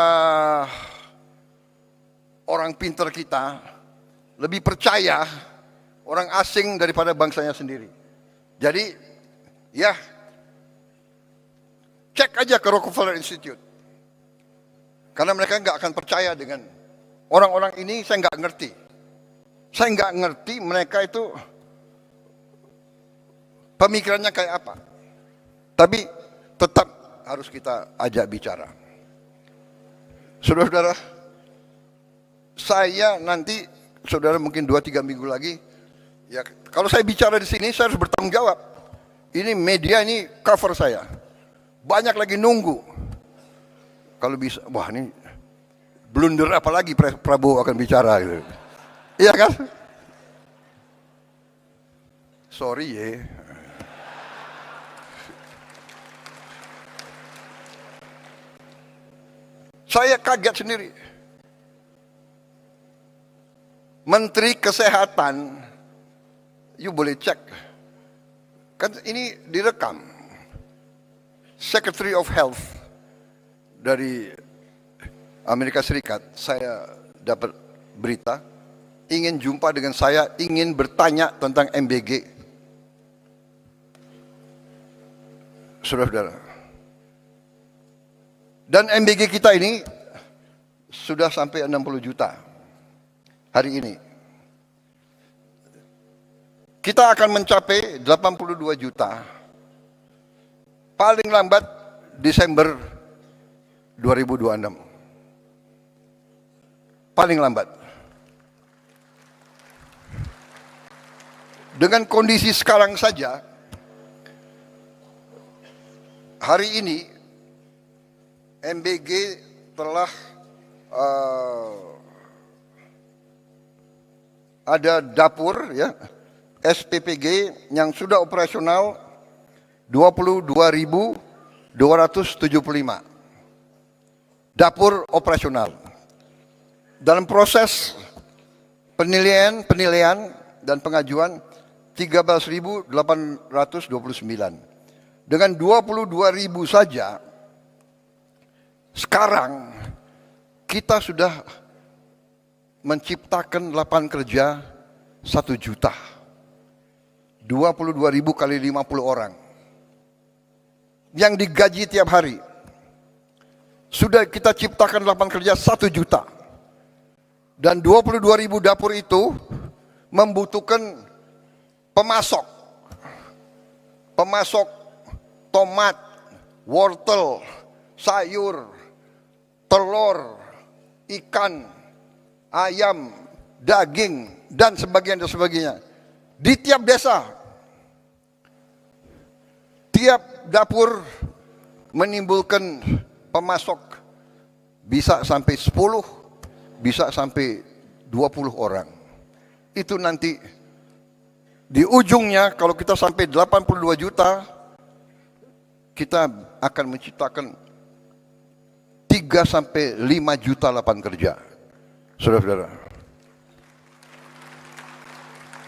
orang pintar kita lebih percaya orang asing daripada bangsanya sendiri. Jadi, ya, cek aja ke Rockefeller Institute. Karena mereka nggak akan percaya dengan orang-orang ini, saya nggak ngerti. Saya nggak ngerti mereka itu pemikirannya kayak apa. Tapi tetap harus kita ajak bicara. Saudara-saudara, saya nanti, saudara mungkin 2-3 minggu lagi, ya kalau saya bicara di sini saya harus bertanggung jawab. Ini media, ini cover saya. Banyak lagi nunggu. Kalau bisa, wah ini blunder apa lagi Prabowo akan bicara gitu. Iya kan? Sorry ya. Saya kaget sendiri. Menteri Kesehatan, you boleh cek. Kan ini direkam. Secretary of Health dari Amerika Serikat, saya dapat berita, ingin jumpa dengan saya, ingin bertanya tentang MBG. Saudara-saudara. Dan MBG kita ini sudah sampai 60 juta hari ini. Kita akan mencapai 82 juta paling lambat Desember 2026. Paling lambat. Dengan kondisi sekarang saja, hari ini MBG telah ada dapur ya SPPG yang sudah operasional 22.275 dapur operasional. Dalam proses penilaian dan pengajuan 13.829. Dengan 22.000 saja sekarang kita sudah menciptakan lapangan kerja 1 juta. 22.000 kali 50 orang. Yang digaji tiap hari. Sudah kita ciptakan lapangan kerja 1 juta. Dan 22.000 dapur itu membutuhkan pemasok. Pemasok tomat, wortel, sayur, telur, ikan, ayam, daging, dan sebagainya. Di tiap desa, tiap dapur menimbulkan pemasok bisa sampai 10, bisa sampai 20 orang. Itu nanti di ujungnya kalau kita sampai 82 juta, kita akan menciptakan 3 sampai 5 juta lapangan kerja. Saudara-saudara.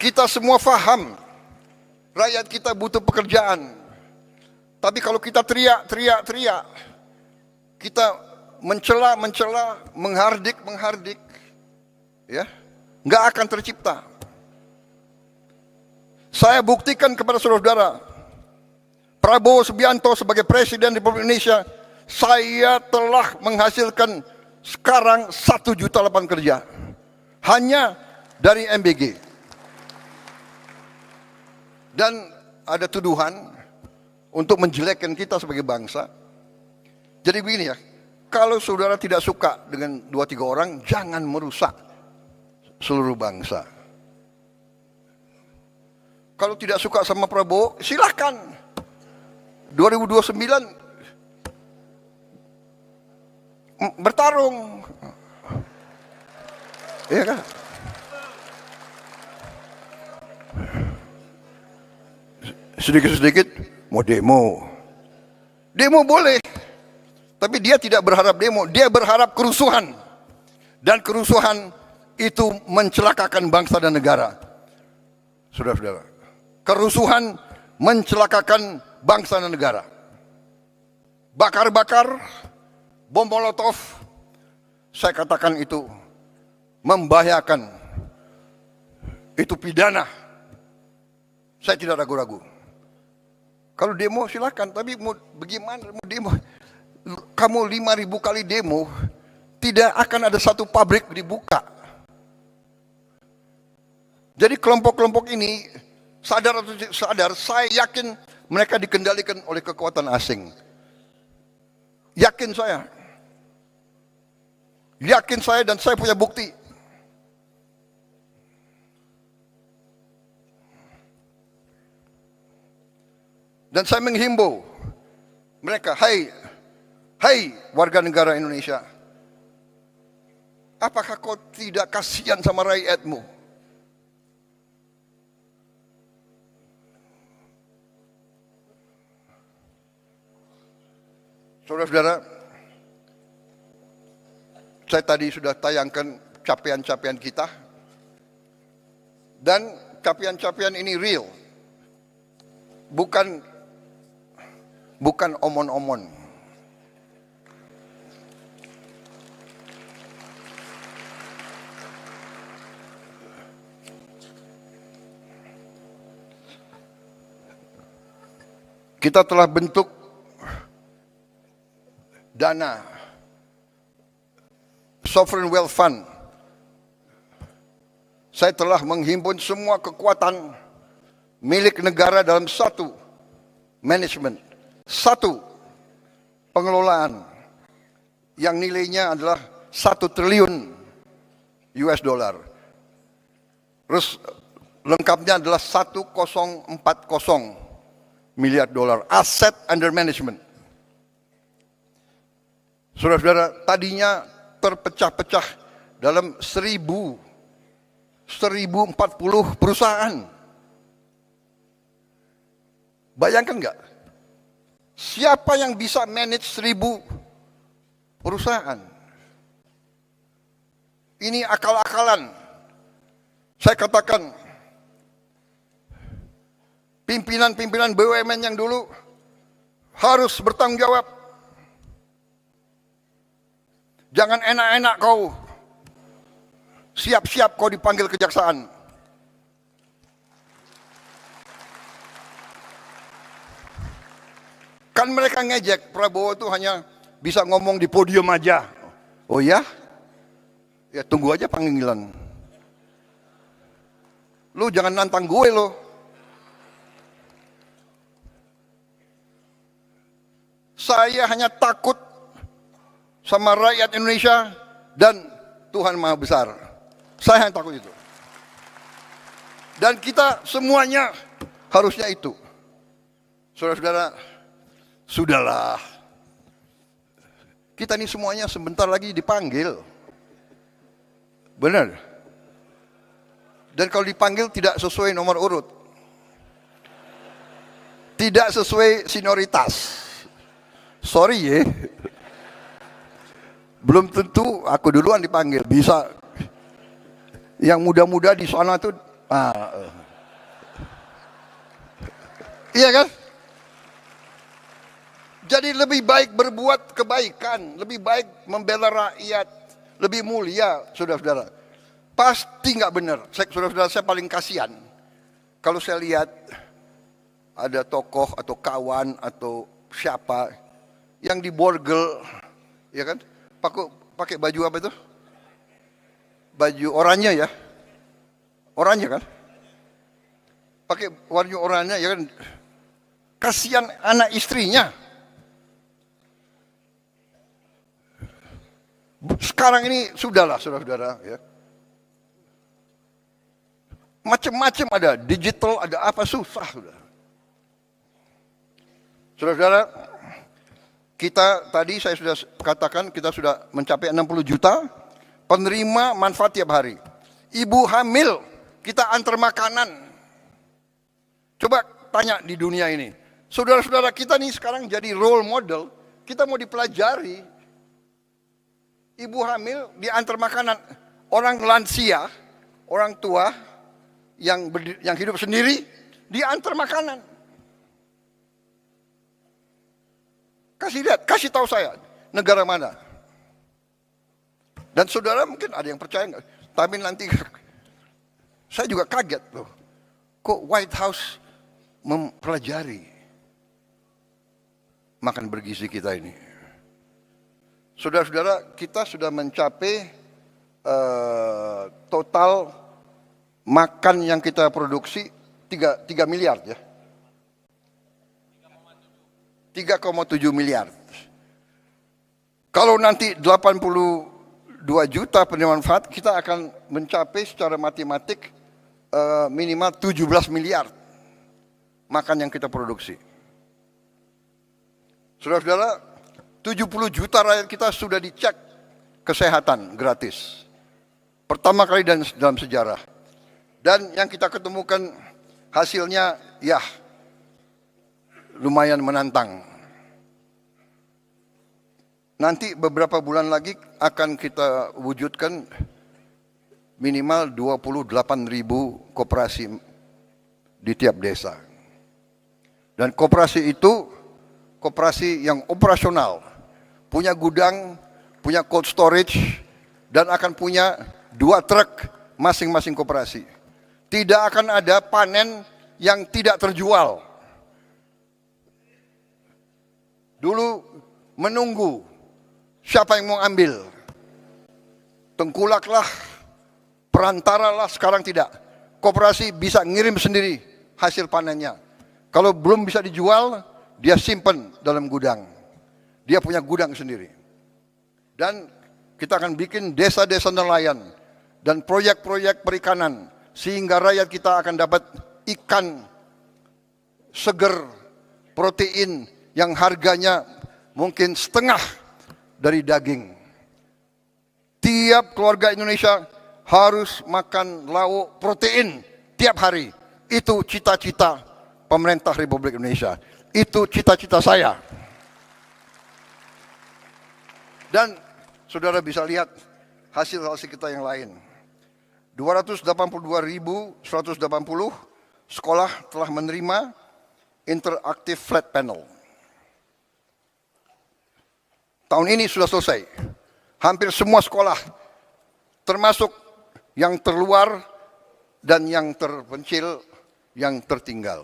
Kita semua faham rakyat kita butuh pekerjaan. Tapi kalau kita teriak, kita mencela, menghardik, ya, nggak akan tercipta. Saya buktikan kepada saudara-saudara, Prabowo Subianto sebagai Presiden Republik Indonesia, saya telah menghasilkan sekarang 1 juta lapangan kerja. Hanya dari MBG. Dan ada tuduhan untuk menjelekkan kita sebagai bangsa. Jadi begini ya, kalau saudara tidak suka dengan 2-3 orang, jangan merusak seluruh bangsa. Kalau tidak suka sama Prabowo, silahkan. 2029 bertarung. Iya kan? Sedikit-sedikit mau demo. Demo boleh. Tapi dia tidak berharap demo, dia berharap kerusuhan. Dan kerusuhan itu mencelakakan bangsa dan negara. Saudara-saudara. Kerusuhan mencelakakan bangsa dan negara. Bakar-bakar, bom molotov, saya katakan itu membahayakan. Itu pidana. Saya tidak ragu-ragu. Kalau demo silakan, tapi mau bagaimana mau demo? Kamu 5.000 kali demo, tidak akan ada satu pabrik dibuka. Jadi kelompok-kelompok ini sadar atau tidak sadar, saya yakin mereka dikendalikan oleh kekuatan asing. Yakin saya. Yakin saya dan saya punya bukti. Dan saya menghimbau mereka, hai warga negara Indonesia, apakah kau tidak kasihan sama rakyatmu? Saudara-saudara, saya tadi sudah tayangkan capaian-capaian kita, dan capaian-capaian ini real, bukan omon-omon. Kita telah bentuk dana Sovereign Wealth Fund. Saya telah menghimpun semua kekuatan milik negara dalam satu manajemen, satu pengelolaan yang nilainya adalah 1 triliun US dollar. Terus lengkapnya adalah 1040 miliar dolar aset under management. Saudara-saudara, tadinya terpecah-pecah dalam 1040 perusahaan. Bayangkan nggak? Siapa yang bisa manage 1000 perusahaan? Ini akal-akalan. Saya katakan, pimpinan-pimpinan BUMN yang dulu harus bertanggung jawab. Jangan enak-enak kau. Siap-siap kau dipanggil kejaksaan. Kan mereka ngejek, Prabowo itu hanya bisa ngomong di podium aja. Oh ya? Ya tunggu aja panggilan. Lu jangan nantang gue lo. Saya hanya takut sama rakyat Indonesia dan Tuhan Maha Besar. Saya hanya takut itu. Dan kita semuanya harusnya itu. Saudara-saudara, sudahlah. Kita ini semuanya sebentar lagi dipanggil. Benar. Dan kalau dipanggil tidak sesuai nomor urut. Tidak sesuai senioritas. Sorry ya, belum tentu aku duluan dipanggil. Bisa yang muda-muda di sana tuh, iya kan? Jadi lebih baik berbuat kebaikan, lebih baik membela rakyat, lebih mulia, saudara-saudara. Pasti nggak benar. Saudara-saudara, saya paling kasihan kalau saya lihat ada tokoh atau kawan atau siapa yang diborgel, ya kan? Pakai baju apa itu? Baju oranye ya, oranye kan? Pakai warna oranye ya kan? Kasihan anak istrinya. Sekarang ini sudahlah, saudara-saudara, ya. Macam-macam ada, digital ada apa, susah sudah. Saudara-saudara, kita tadi saya sudah katakan kita sudah mencapai 60 juta penerima manfaat tiap hari. Ibu hamil kita antar makanan. Coba tanya di dunia ini. Saudara-saudara kita nih sekarang jadi role model. Kita mau dipelajari. Ibu hamil diantar makanan. Orang lansia, orang tua yang hidup sendiri diantar makanan. Kasih lihat, kasih tahu saya negara mana. Dan saudara mungkin ada yang percaya nggak? Tapi nanti saya juga kaget loh. Kok White House mempelajari makan bergizi kita ini? Saudara-saudara, kita sudah mencapai total makan yang kita produksi 3 miliar ya. 3,7 miliar. Kalau nanti 82 juta penerima manfaat, kita akan mencapai secara matematik minimal 17 miliar makan yang kita produksi. Saudara-saudara, 70 juta rakyat kita sudah dicek kesehatan gratis. Pertama kali dalam sejarah. Dan yang kita ketemukan hasilnya ya lumayan menantang. nanti beberapa bulan lagi akan kita wujudkan minimal 28.000 koperasi di tiap desa. Dan koperasi itu koperasi yang operasional, punya gudang, punya cold storage, dan akan punya 2 truk masing-masing koperasi. Tidak akan ada panen yang tidak terjual. Dulu menunggu siapa yang mau ambil. Tengkulaklah, perantaralah, sekarang tidak. Koperasi bisa ngirim sendiri hasil panennya. Kalau belum bisa dijual, dia simpan dalam gudang. Dia punya gudang sendiri. Dan kita akan bikin desa-desa nelayan dan proyek-proyek perikanan sehingga rakyat kita akan dapat ikan seger, protein yang harganya mungkin setengah dari daging. Tiap keluarga Indonesia harus makan lauk protein tiap hari. Itu cita-cita pemerintah Republik Indonesia. Itu cita-cita saya. Dan saudara bisa lihat hasil-hasil kita yang lain. 282.180 sekolah telah menerima interaktif flat panel. Tahun ini sudah selesai. Hampir semua sekolah, termasuk yang terluar dan yang terpencil, yang tertinggal,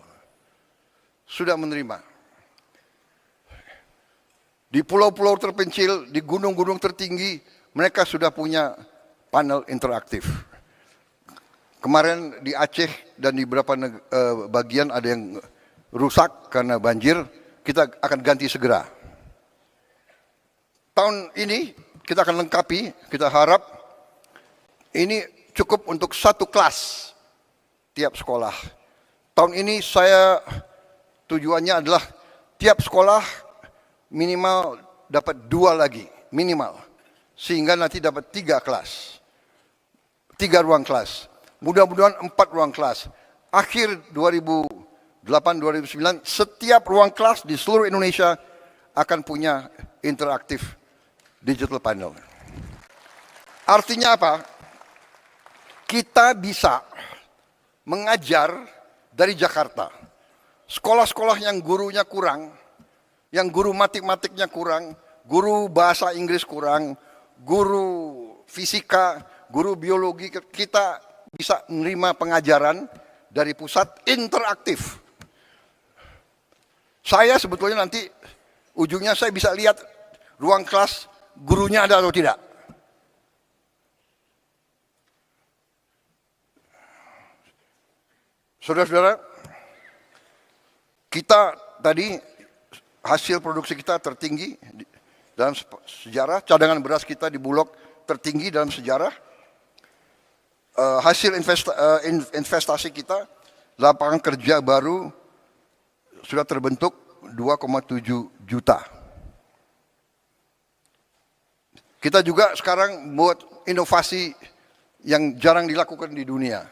sudah menerima. Di pulau-pulau terpencil, di gunung-gunung tertinggi, mereka sudah punya panel interaktif. Kemarin di Aceh dan di beberapa bagian ada yang rusak karena banjir, kita akan ganti segera. Tahun ini kita akan lengkapi, kita harap ini cukup untuk 1 kelas tiap sekolah. Tahun ini saya tujuannya adalah tiap sekolah minimal dapat 2 lagi, minimal. Sehingga nanti dapat 3 kelas. 3 ruang kelas. Mudah-mudahan 4 ruang kelas. Akhir 2008-2009, setiap ruang kelas di seluruh Indonesia akan punya interaktif digital panel. Artinya apa? Kita bisa mengajar dari Jakarta. Sekolah-sekolah yang gurunya kurang, yang guru matematiknya kurang, guru bahasa Inggris kurang, guru fisika, guru biologi, kita bisa menerima pengajaran dari pusat interaktif. Saya sebetulnya nanti ujungnya saya bisa lihat ruang kelas gurunya ada atau tidak. Saudara-saudara, kita tadi hasil produksi kita tertinggi dalam sejarah, cadangan beras kita di Bulog tertinggi dalam sejarah. Hasil investasi kita, lapangan kerja baru sudah terbentuk 2,7 juta. Kita juga sekarang buat inovasi yang jarang dilakukan di dunia.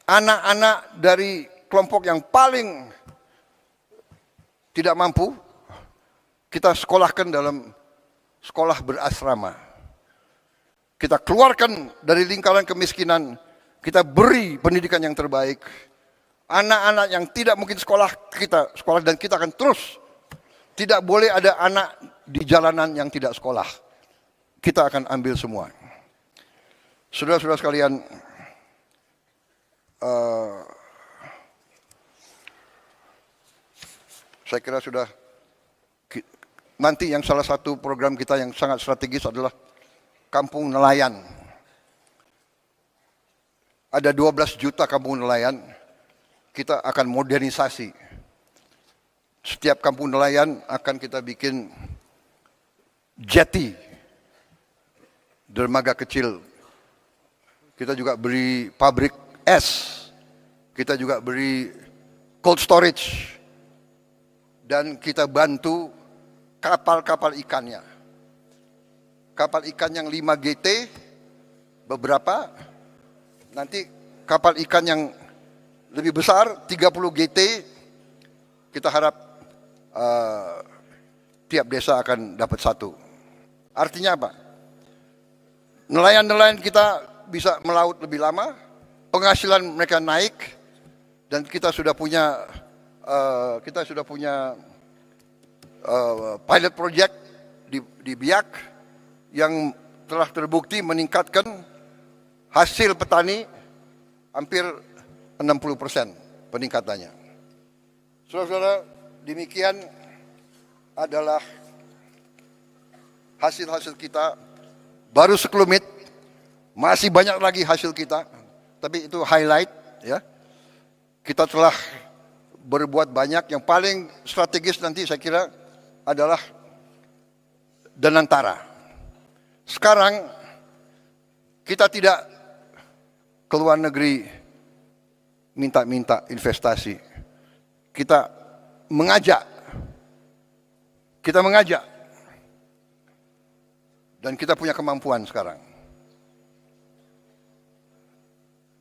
Anak-anak dari kelompok yang paling tidak mampu, kita sekolahkan dalam sekolah berasrama. Kita keluarkan dari lingkaran kemiskinan, kita beri pendidikan yang terbaik. Anak-anak yang tidak mungkin sekolah, kita sekolah dan kita akan terus. Tidak boleh ada anak di jalanan yang tidak sekolah. Kita akan ambil semua. Saudara-saudara sekalian, saya kira sudah. Nanti yang salah satu program kita yang sangat strategis adalah kampung nelayan. Ada 12 juta kampung nelayan, kita akan modernisasi. Setiap kampung nelayan akan kita bikin jetty, dermaga kecil. Kita juga beri pabrik es, kita juga beri cold storage, dan kita bantu kapal-kapal ikannya. Kapal ikan yang 5 GT, beberapa, nanti kapal ikan yang lebih besar, 30 GT, kita harap tiap desa akan dapat satu. Artinya apa? Nelayan-nelayan kita bisa melaut lebih lama, penghasilan mereka naik, dan kita sudah punya pilot project di Biak yang telah terbukti meningkatkan hasil petani hampir 60% peningkatannya. Saudara-saudara, demikian adalah hasil-hasil kita. Baru sekelumit, masih banyak lagi hasil kita, tapi itu highlight ya. Kita telah berbuat banyak. Yang paling strategis nanti saya kira adalah Danantara. Sekarang kita tidak ke luar negeri minta-minta investasi. Kita mengajak. Dan kita punya kemampuan sekarang.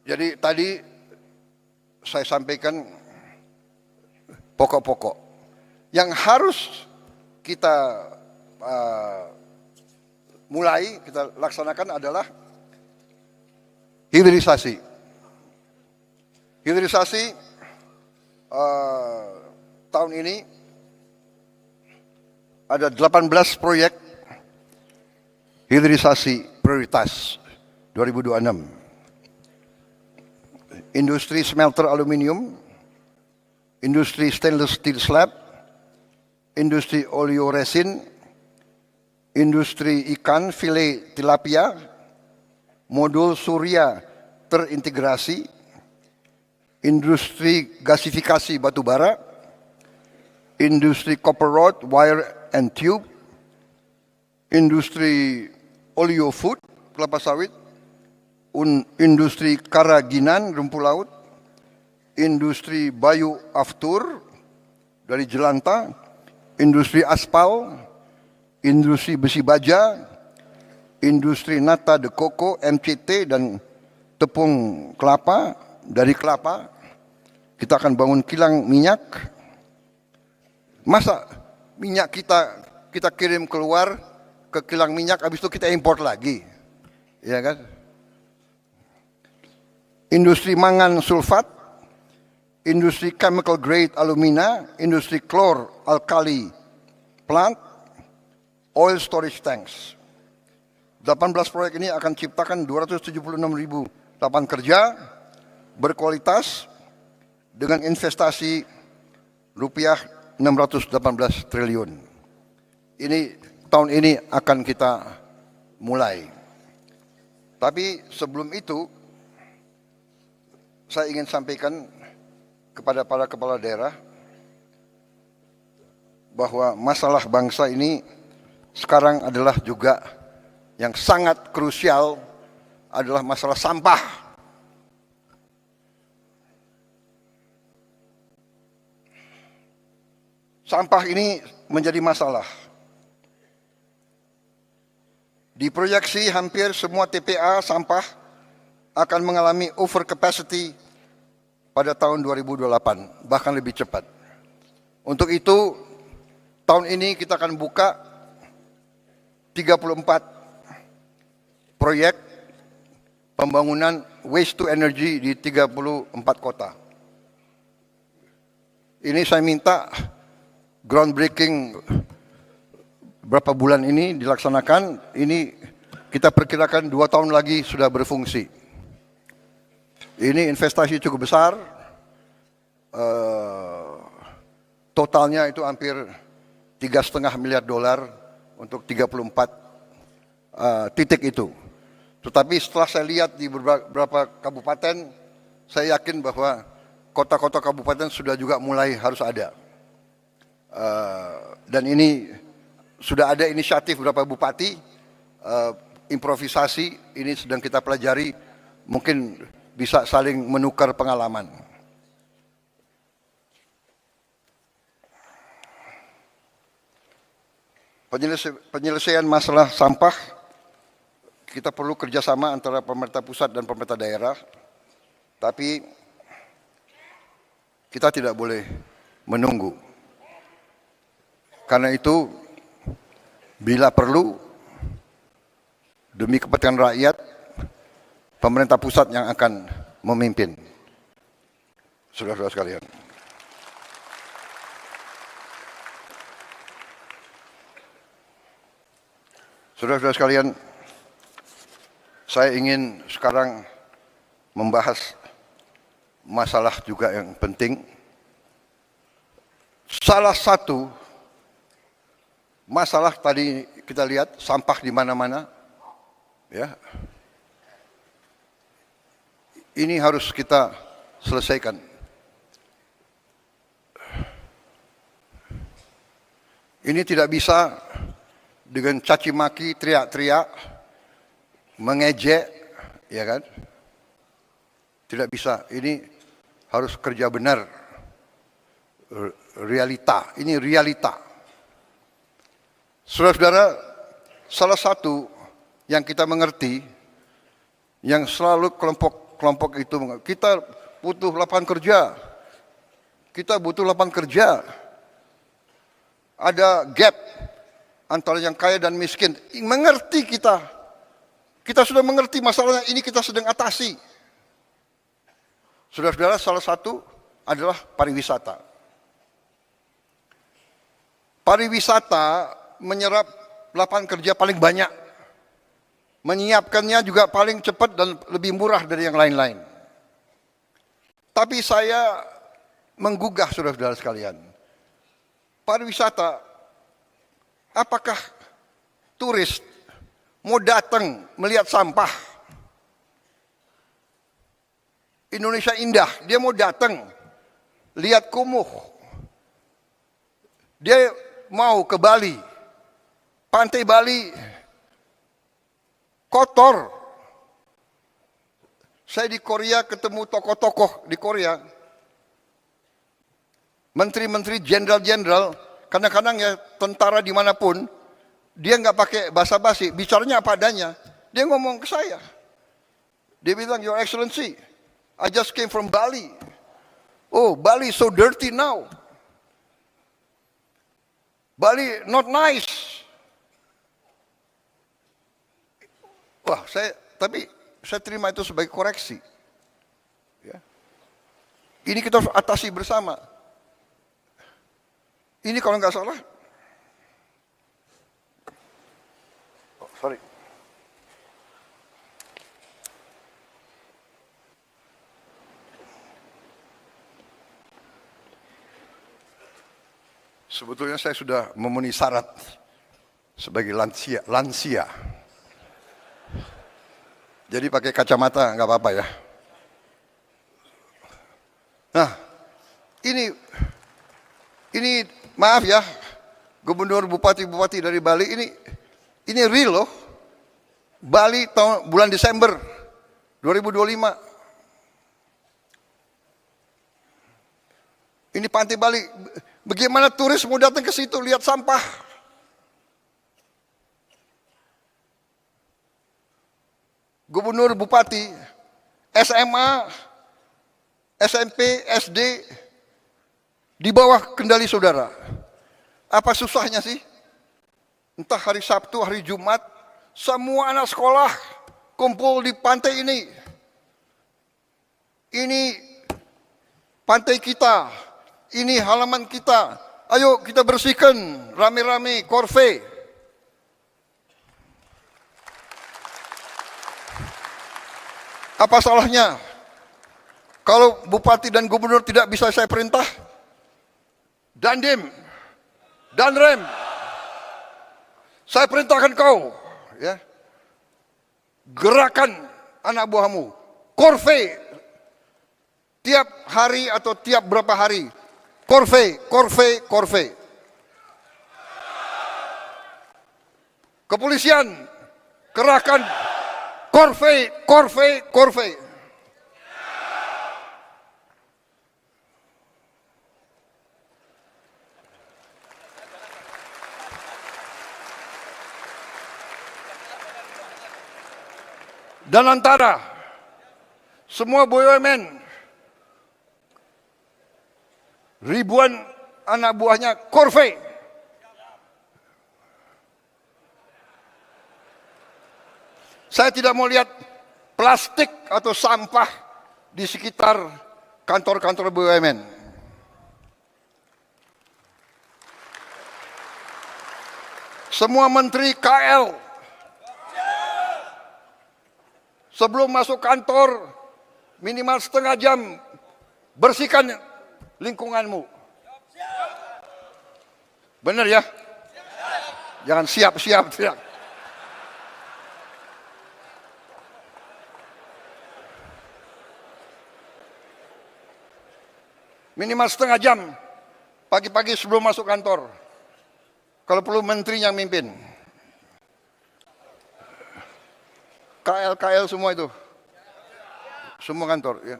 Jadi tadi saya sampaikan pokok-pokok yang harus kita mulai, kita laksanakan adalah hilirisasi. Hilirisasi tahun ini ada 18 proyek hilirisasi prioritas 2026. Industri smelter aluminium, industri stainless steel slab, industri oleoresin, industri ikan filet tilapia, modul surya terintegrasi, industri gasifikasi batubara, industri copper rod, wire and tube, industri oleo food, kelapa sawit, industri karaginan, rumput laut, industri bioaftur dari jelantah, industri aspal, industri besi baja, industri nata de coco, MCT, dan tepung kelapa. Dari kelapa, kita akan bangun kilang minyak. Masa minyak kita kirim keluar ke kilang minyak, habis itu kita import lagi, ya kan? Industri mangan sulfat, industri chemical grade alumina, industri klor alkali plant, oil storage tanks. 18 proyek ini akan ciptakan 276.000 lapangan kerja berkualitas dengan investasi rupiah 618 triliun. Ini tahun ini akan kita mulai. Tapi sebelum itu saya ingin sampaikan kepada para kepala daerah bahwa masalah bangsa ini sekarang adalah juga yang sangat krusial adalah masalah sampah. Sampah ini menjadi masalah. Diproyeksi hampir semua TPA sampah akan mengalami overcapacity pada tahun 2028, bahkan lebih cepat. Untuk itu, tahun ini kita akan buka 34 proyek pembangunan waste to energy di 34 kota. Ini saya minta groundbreaking berapa bulan ini dilaksanakan. Ini kita perkirakan 2 tahun lagi sudah berfungsi. Ini investasi cukup besar, totalnya itu hampir $3,5 miliar untuk 34 titik itu. Tetapi setelah saya lihat di beberapa kabupaten, saya yakin bahwa kota-kota kabupaten sudah juga mulai harus ada. Dan ini sudah ada inisiatif beberapa bupati, improvisasi, ini sedang kita pelajari, mungkin bisa saling menukar pengalaman. Penyelesaian masalah sampah, kita perlu kerjasama antara pemerintah pusat dan pemerintah daerah, tapi kita tidak boleh menunggu. Karena itu Bila perlu, demi kepentingan rakyat, pemerintah pusat yang akan memimpin. Saudara-saudara sekalian. Saudara-saudara sekalian, saya ingin sekarang membahas masalah juga yang penting. Salah satu masalah tadi kita lihat sampah di mana-mana, ya. Ini harus kita selesaikan. Ini tidak bisa dengan caci maki, teriak-teriak, mengejek, ya kan? Tidak bisa. Ini harus kerja benar. Realita. Ini realita. Saudara-saudara, salah satu yang kita mengerti, yang selalu kelompok itu, kita butuh lapangan kerja. Kita butuh lapangan kerja. Ada gap antara yang kaya dan miskin. Mengerti kita. Kita sudah mengerti masalahnya, ini kita sedang atasi. Saudara-saudara, salah satu adalah pariwisata. Pariwisata menyerap lapangan kerja paling banyak. Menyiapkannya juga paling cepat dan lebih murah dari yang lain-lain. Tapi saya menggugah saudara-saudara sekalian. Pariwisata, apakah turis mau datang melihat sampah? Indonesia indah, dia mau datang lihat kumuh. Dia mau ke Bali, pantai Bali kotor. Saya di Korea ketemu tokoh-tokoh di Korea, menteri-menteri, jenderal-jenderal. Kadang-kadang ya tentara dimanapun, dia nggak pakai basa-basi, bicaranya apa adanya. Dia ngomong ke saya, dia bilang, Your Excellency, I just came from Bali. Oh, Bali so dirty now. Bali not nice. Wah, tapi saya terima itu sebagai koreksi. Ya. Ini kita harus atasi bersama. Ini kalau nggak salah, sorry. Sebetulnya saya sudah memenuhi syarat sebagai lansia. Jadi pakai kacamata nggak apa-apa ya. Nah, ini maaf ya, gubernur, bupati dari Bali ini real loh. Bali bulan Desember 2025. Ini pantai Bali. Bagaimana turis mau datang ke situ lihat sampah? Gubernur, bupati, SMA, SMP, SD di bawah kendali saudara. Apa susahnya sih? Entah hari Sabtu, hari Jumat, semua anak sekolah kumpul di pantai ini. Ini pantai kita. Ini halaman kita. Ayo kita bersihkan rame-rame, korve. Apa salahnya? Kalau bupati dan gubernur tidak bisa saya perintah, Dandim, Danrem, saya perintahkan kau, ya, gerakan anak buahmu, korve, tiap hari atau tiap berapa hari. Korve. Kepolisian, kerahkan korve. Dan antara semua BUMN, ribuan anak buahnya korve. Saya tidak mau lihat plastik atau sampah di sekitar kantor-kantor BUMN. Semua menteri KL sebelum masuk kantor minimal setengah jam bersihkan lingkunganmu. Benar ya? Jangan siap-siap tidak. Minimal setengah jam pagi-pagi sebelum masuk kantor. Kalau perlu menteri yang mimpin. KL semua itu. Semua kantor. Ya.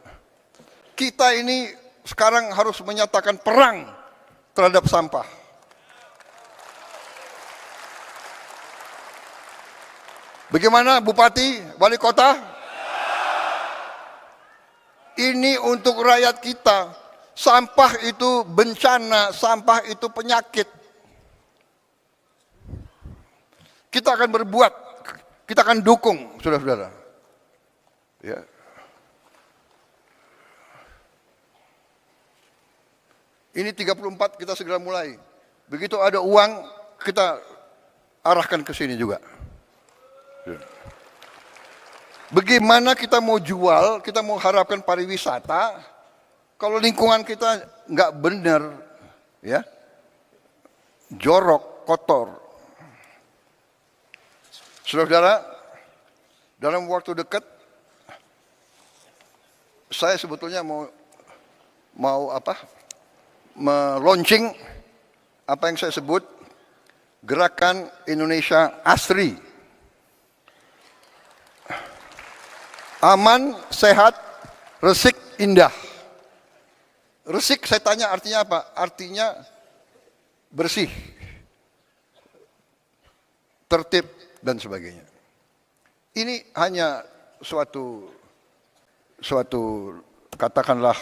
Kita ini sekarang harus menyatakan perang terhadap sampah. Bagaimana Bupati, Wali Kota? Ini untuk rakyat kita. Sampah itu bencana, sampah itu penyakit. Kita akan berbuat, kita akan dukung, saudara-saudara. Ya. Ini 34 kita segera mulai. Begitu ada uang, kita arahkan ke sini juga. Ya. Bagaimana kita mau jual, kita mau harapkan pariwisata, kalau lingkungan kita nggak benar, ya, jorok, kotor. Saudara-saudara, dalam waktu dekat, saya sebetulnya mau meluncing apa yang saya sebut Gerakan Indonesia Asri. Aman, sehat, resik, indah. Resik saya tanya artinya apa? Artinya bersih, tertib, dan sebagainya. Ini hanya suatu katakanlah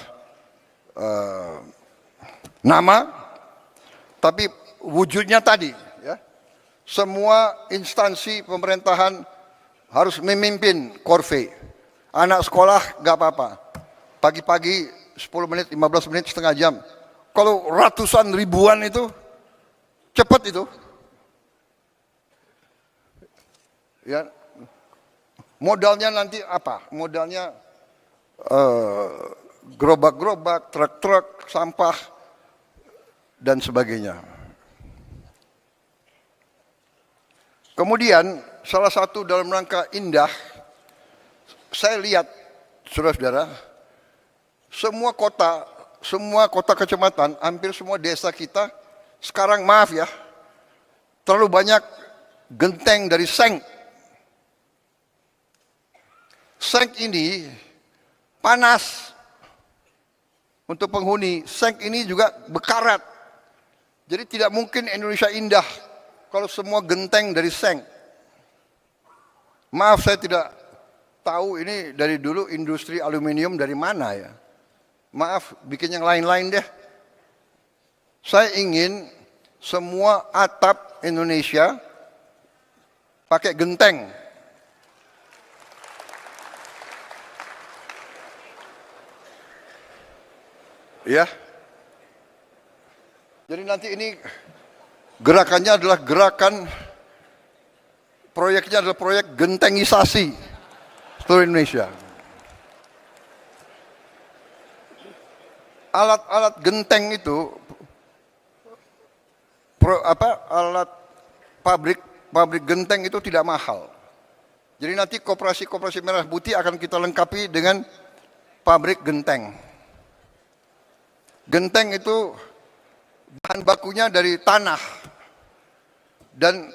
nama, tapi wujudnya tadi, ya. Semua instansi pemerintahan harus memimpin korve. Anak sekolah nggak apa-apa. Pagi-pagi 10 menit, 15 menit, setengah jam. Kalau ratusan ribuan itu cepat itu. Ya, modalnya nanti apa? Modalnya gerobak-gerobak, truk-truk, sampah, dan sebagainya. Kemudian salah satu dalam rangka indah, saya lihat, saudara-saudara, semua kota kecamatan, hampir semua desa kita, sekarang maaf ya, terlalu banyak genteng dari seng. Seng ini panas untuk penghuni. Seng ini juga bekarat. Jadi tidak mungkin Indonesia indah kalau semua genteng dari seng. Maaf saya tidak tahu ini dari dulu industri aluminium dari mana ya. Maaf bikin yang lain-lain deh. Saya ingin semua atap Indonesia pakai genteng. Ya. Jadi nanti ini gerakannya adalah proyeknya adalah proyek gentengisasi seluruh Indonesia. Alat-alat genteng itu alat pabrik genteng itu tidak mahal. Jadi nanti koperasi merah putih akan kita lengkapi dengan pabrik genteng. Genteng itu bahan bakunya dari tanah dan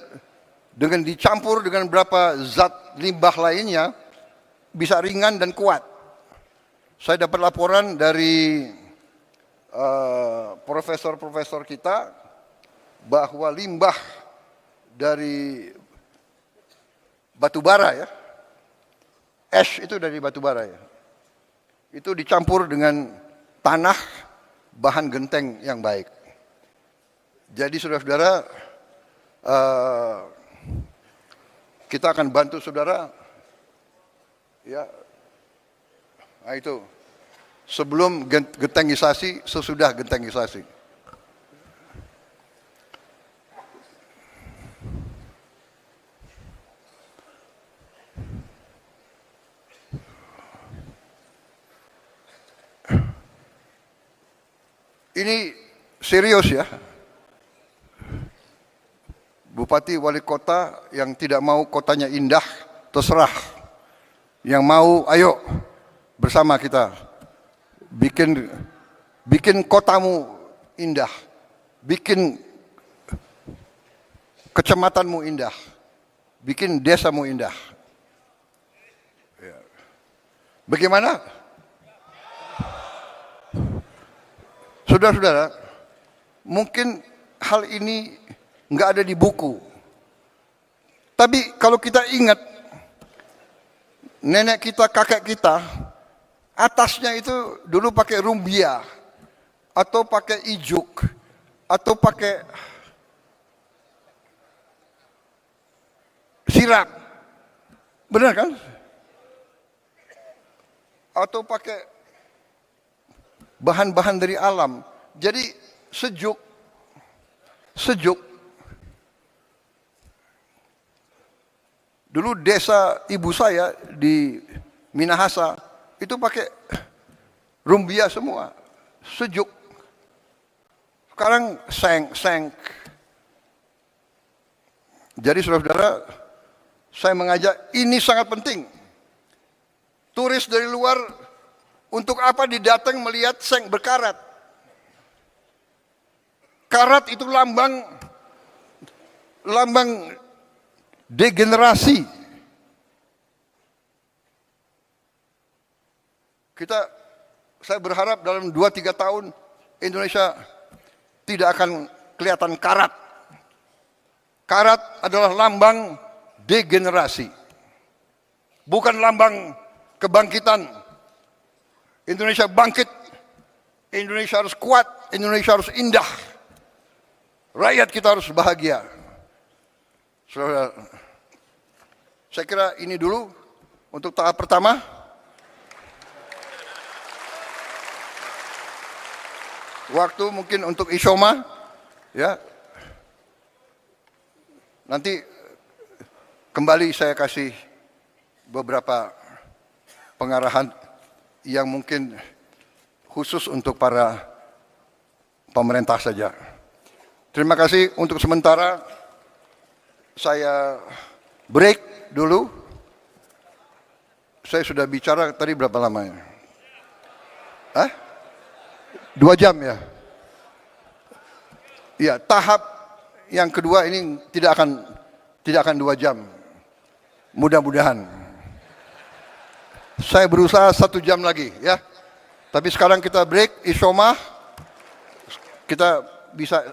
dengan dicampur dengan beberapa zat limbah lainnya bisa ringan dan kuat. Saya dapat laporan dari profesor-profesor kita bahwa limbah dari batu bara ya, ash itu dari batu bara ya, itu dicampur dengan tanah, bahan genteng yang baik. Jadi saudara-saudara, kita akan bantu saudara Ya, nah itu sebelum gentengisasi, sesudah gentengisasi. Ini serius ya. Bupati wali kota yang tidak mau kotanya indah, terserah. Yang mau, ayo bersama kita bikin kotamu indah, bikin kecamatanmu indah, bikin desamu indah. Bagaimana? Saudara-saudara, mungkin hal ini nggak ada di buku. Tapi kalau kita ingat, nenek kita, kakek kita, atasnya itu dulu pakai rumbia, atau pakai ijuk, atau pakai sirap. Benar kan? Atau pakai bahan-bahan dari alam. Jadi sejuk. Dulu desa ibu saya di Minahasa itu pakai rumbia semua, sejuk. Sekarang seng. Jadi saudara-saudara, saya mengajak, ini sangat penting. Turis dari luar untuk apa didatang melihat seng berkarat? Karat itu lambang degenerasi. Saya berharap dalam 2-3 tahun Indonesia tidak akan kelihatan karat. Karat adalah lambang degenerasi. Bukan lambang kebangkitan. Indonesia bangkit, Indonesia harus kuat, Indonesia harus indah. Rakyat kita harus bahagia. Saudara, saya kira ini dulu untuk tahap pertama. Waktu mungkin untuk Isyoma, ya. Nanti kembali saya kasih beberapa pengarahan yang mungkin khusus untuk para pemerintah saja. Terima kasih. Untuk sementara saya break dulu. Saya sudah bicara tadi berapa lama ya? 2 jam ya? Iya, tahap yang kedua ini tidak akan 2 jam. Mudah-mudahan. Saya berusaha 1 jam lagi ya. Tapi sekarang kita break, Isyoma. Kita bisa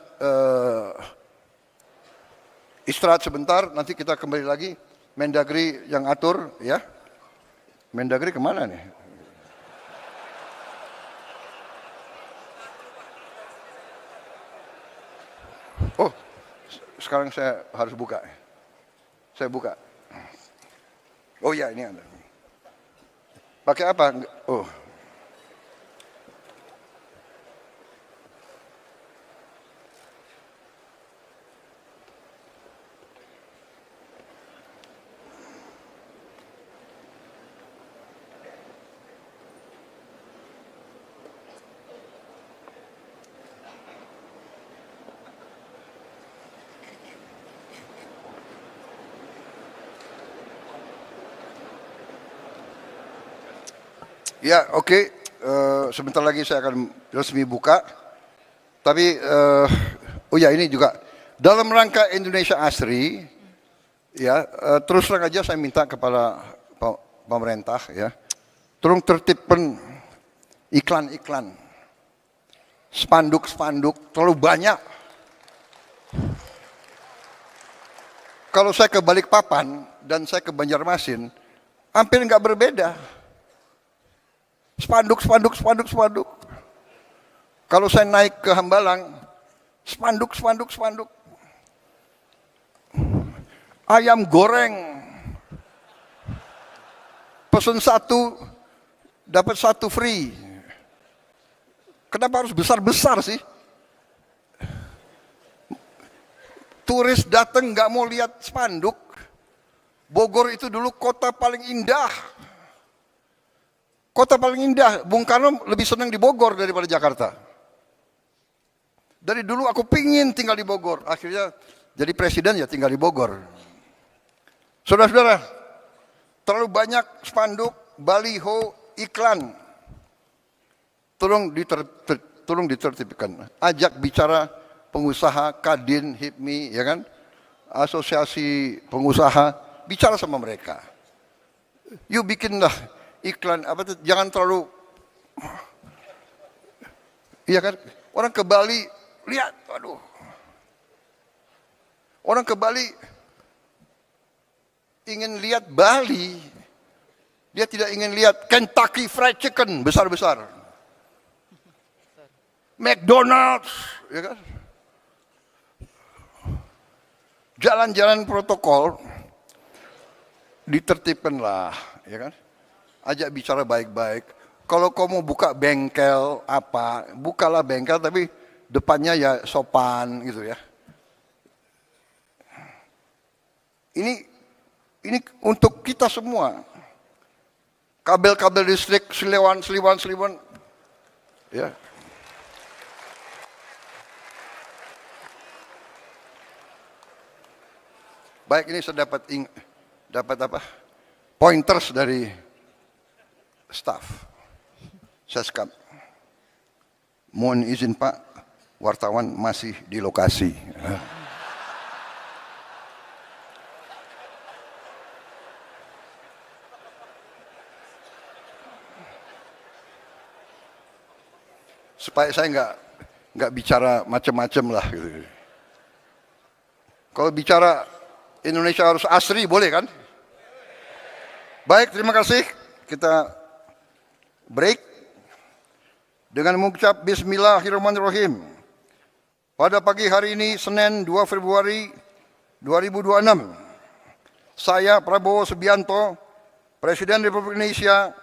istirahat sebentar, nanti kita kembali lagi. Mendagri yang atur ya. Mendagri kemana nih? Oh, sekarang saya harus buka. Saya buka. Oh ya, ini ada. Pakai apa? Oh. Ya, oke. Sebentar lagi saya akan resmi buka. Tapi, oh ya ini juga dalam rangka Indonesia Asri, ya terus terang aja saya minta kepada pemerintah, ya, tolong tertibkan iklan-iklan, spanduk-spanduk terlalu banyak. Kalau saya ke Balikpapan dan saya ke Banjarmasin, hampir nggak berbeda. Spanduk. Kalau saya naik ke Hambalang, spanduk. Ayam goreng pesen satu, dapat satu free. Kenapa harus besar-besar sih? Turis datang nggak mau lihat spanduk. Bogor itu dulu kota paling indah. Kota paling indah. Bung Karno lebih senang di Bogor daripada Jakarta. Dari dulu aku pingin tinggal di Bogor. Akhirnya jadi presiden ya tinggal di Bogor. Saudara-saudara, terlalu banyak spanduk, baliho, iklan. Tolong ditertibkan. Ajak bicara pengusaha, Kadin, HIPMI, ya kan? Asosiasi pengusaha, bicara sama mereka. Yuk bikinlah iklan, jangan terlalu, iya kan? Orang ke Bali, lihat, aduh. Orang ke Bali ingin lihat Bali, dia tidak ingin lihat Kentucky Fried Chicken besar-besar, McDonald's, ya kan? Jalan-jalan protokol ditertibkanlah, ya kan? Ajak bicara baik-baik. Kalau kau mau buka bengkel apa, bukalah bengkel tapi depannya ya sopan gitu ya. Ini untuk kita semua. Kabel-kabel listrik seliwan, ya. Baik, ini saya dapat apa? Pointers dari staff. Seskap. Mohon izin Pak, wartawan masih di lokasi. Supaya saya nggak bicara macam-macam lah. Gitu. Kalau bicara Indonesia harus asri, boleh kan? Baik, terima kasih. Kita break dengan mengucap Bismillahirrahmanirrahim. Pada pagi hari ini, Senin 2 Februari 2026, saya Prabowo Subianto, Presiden Republik Indonesia,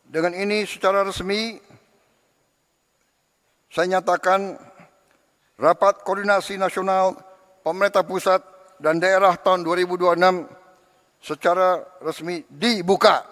dengan ini secara resmi saya nyatakan Rapat Koordinasi Nasional Pemerintah Pusat dan Daerah tahun 2026 secara resmi dibuka.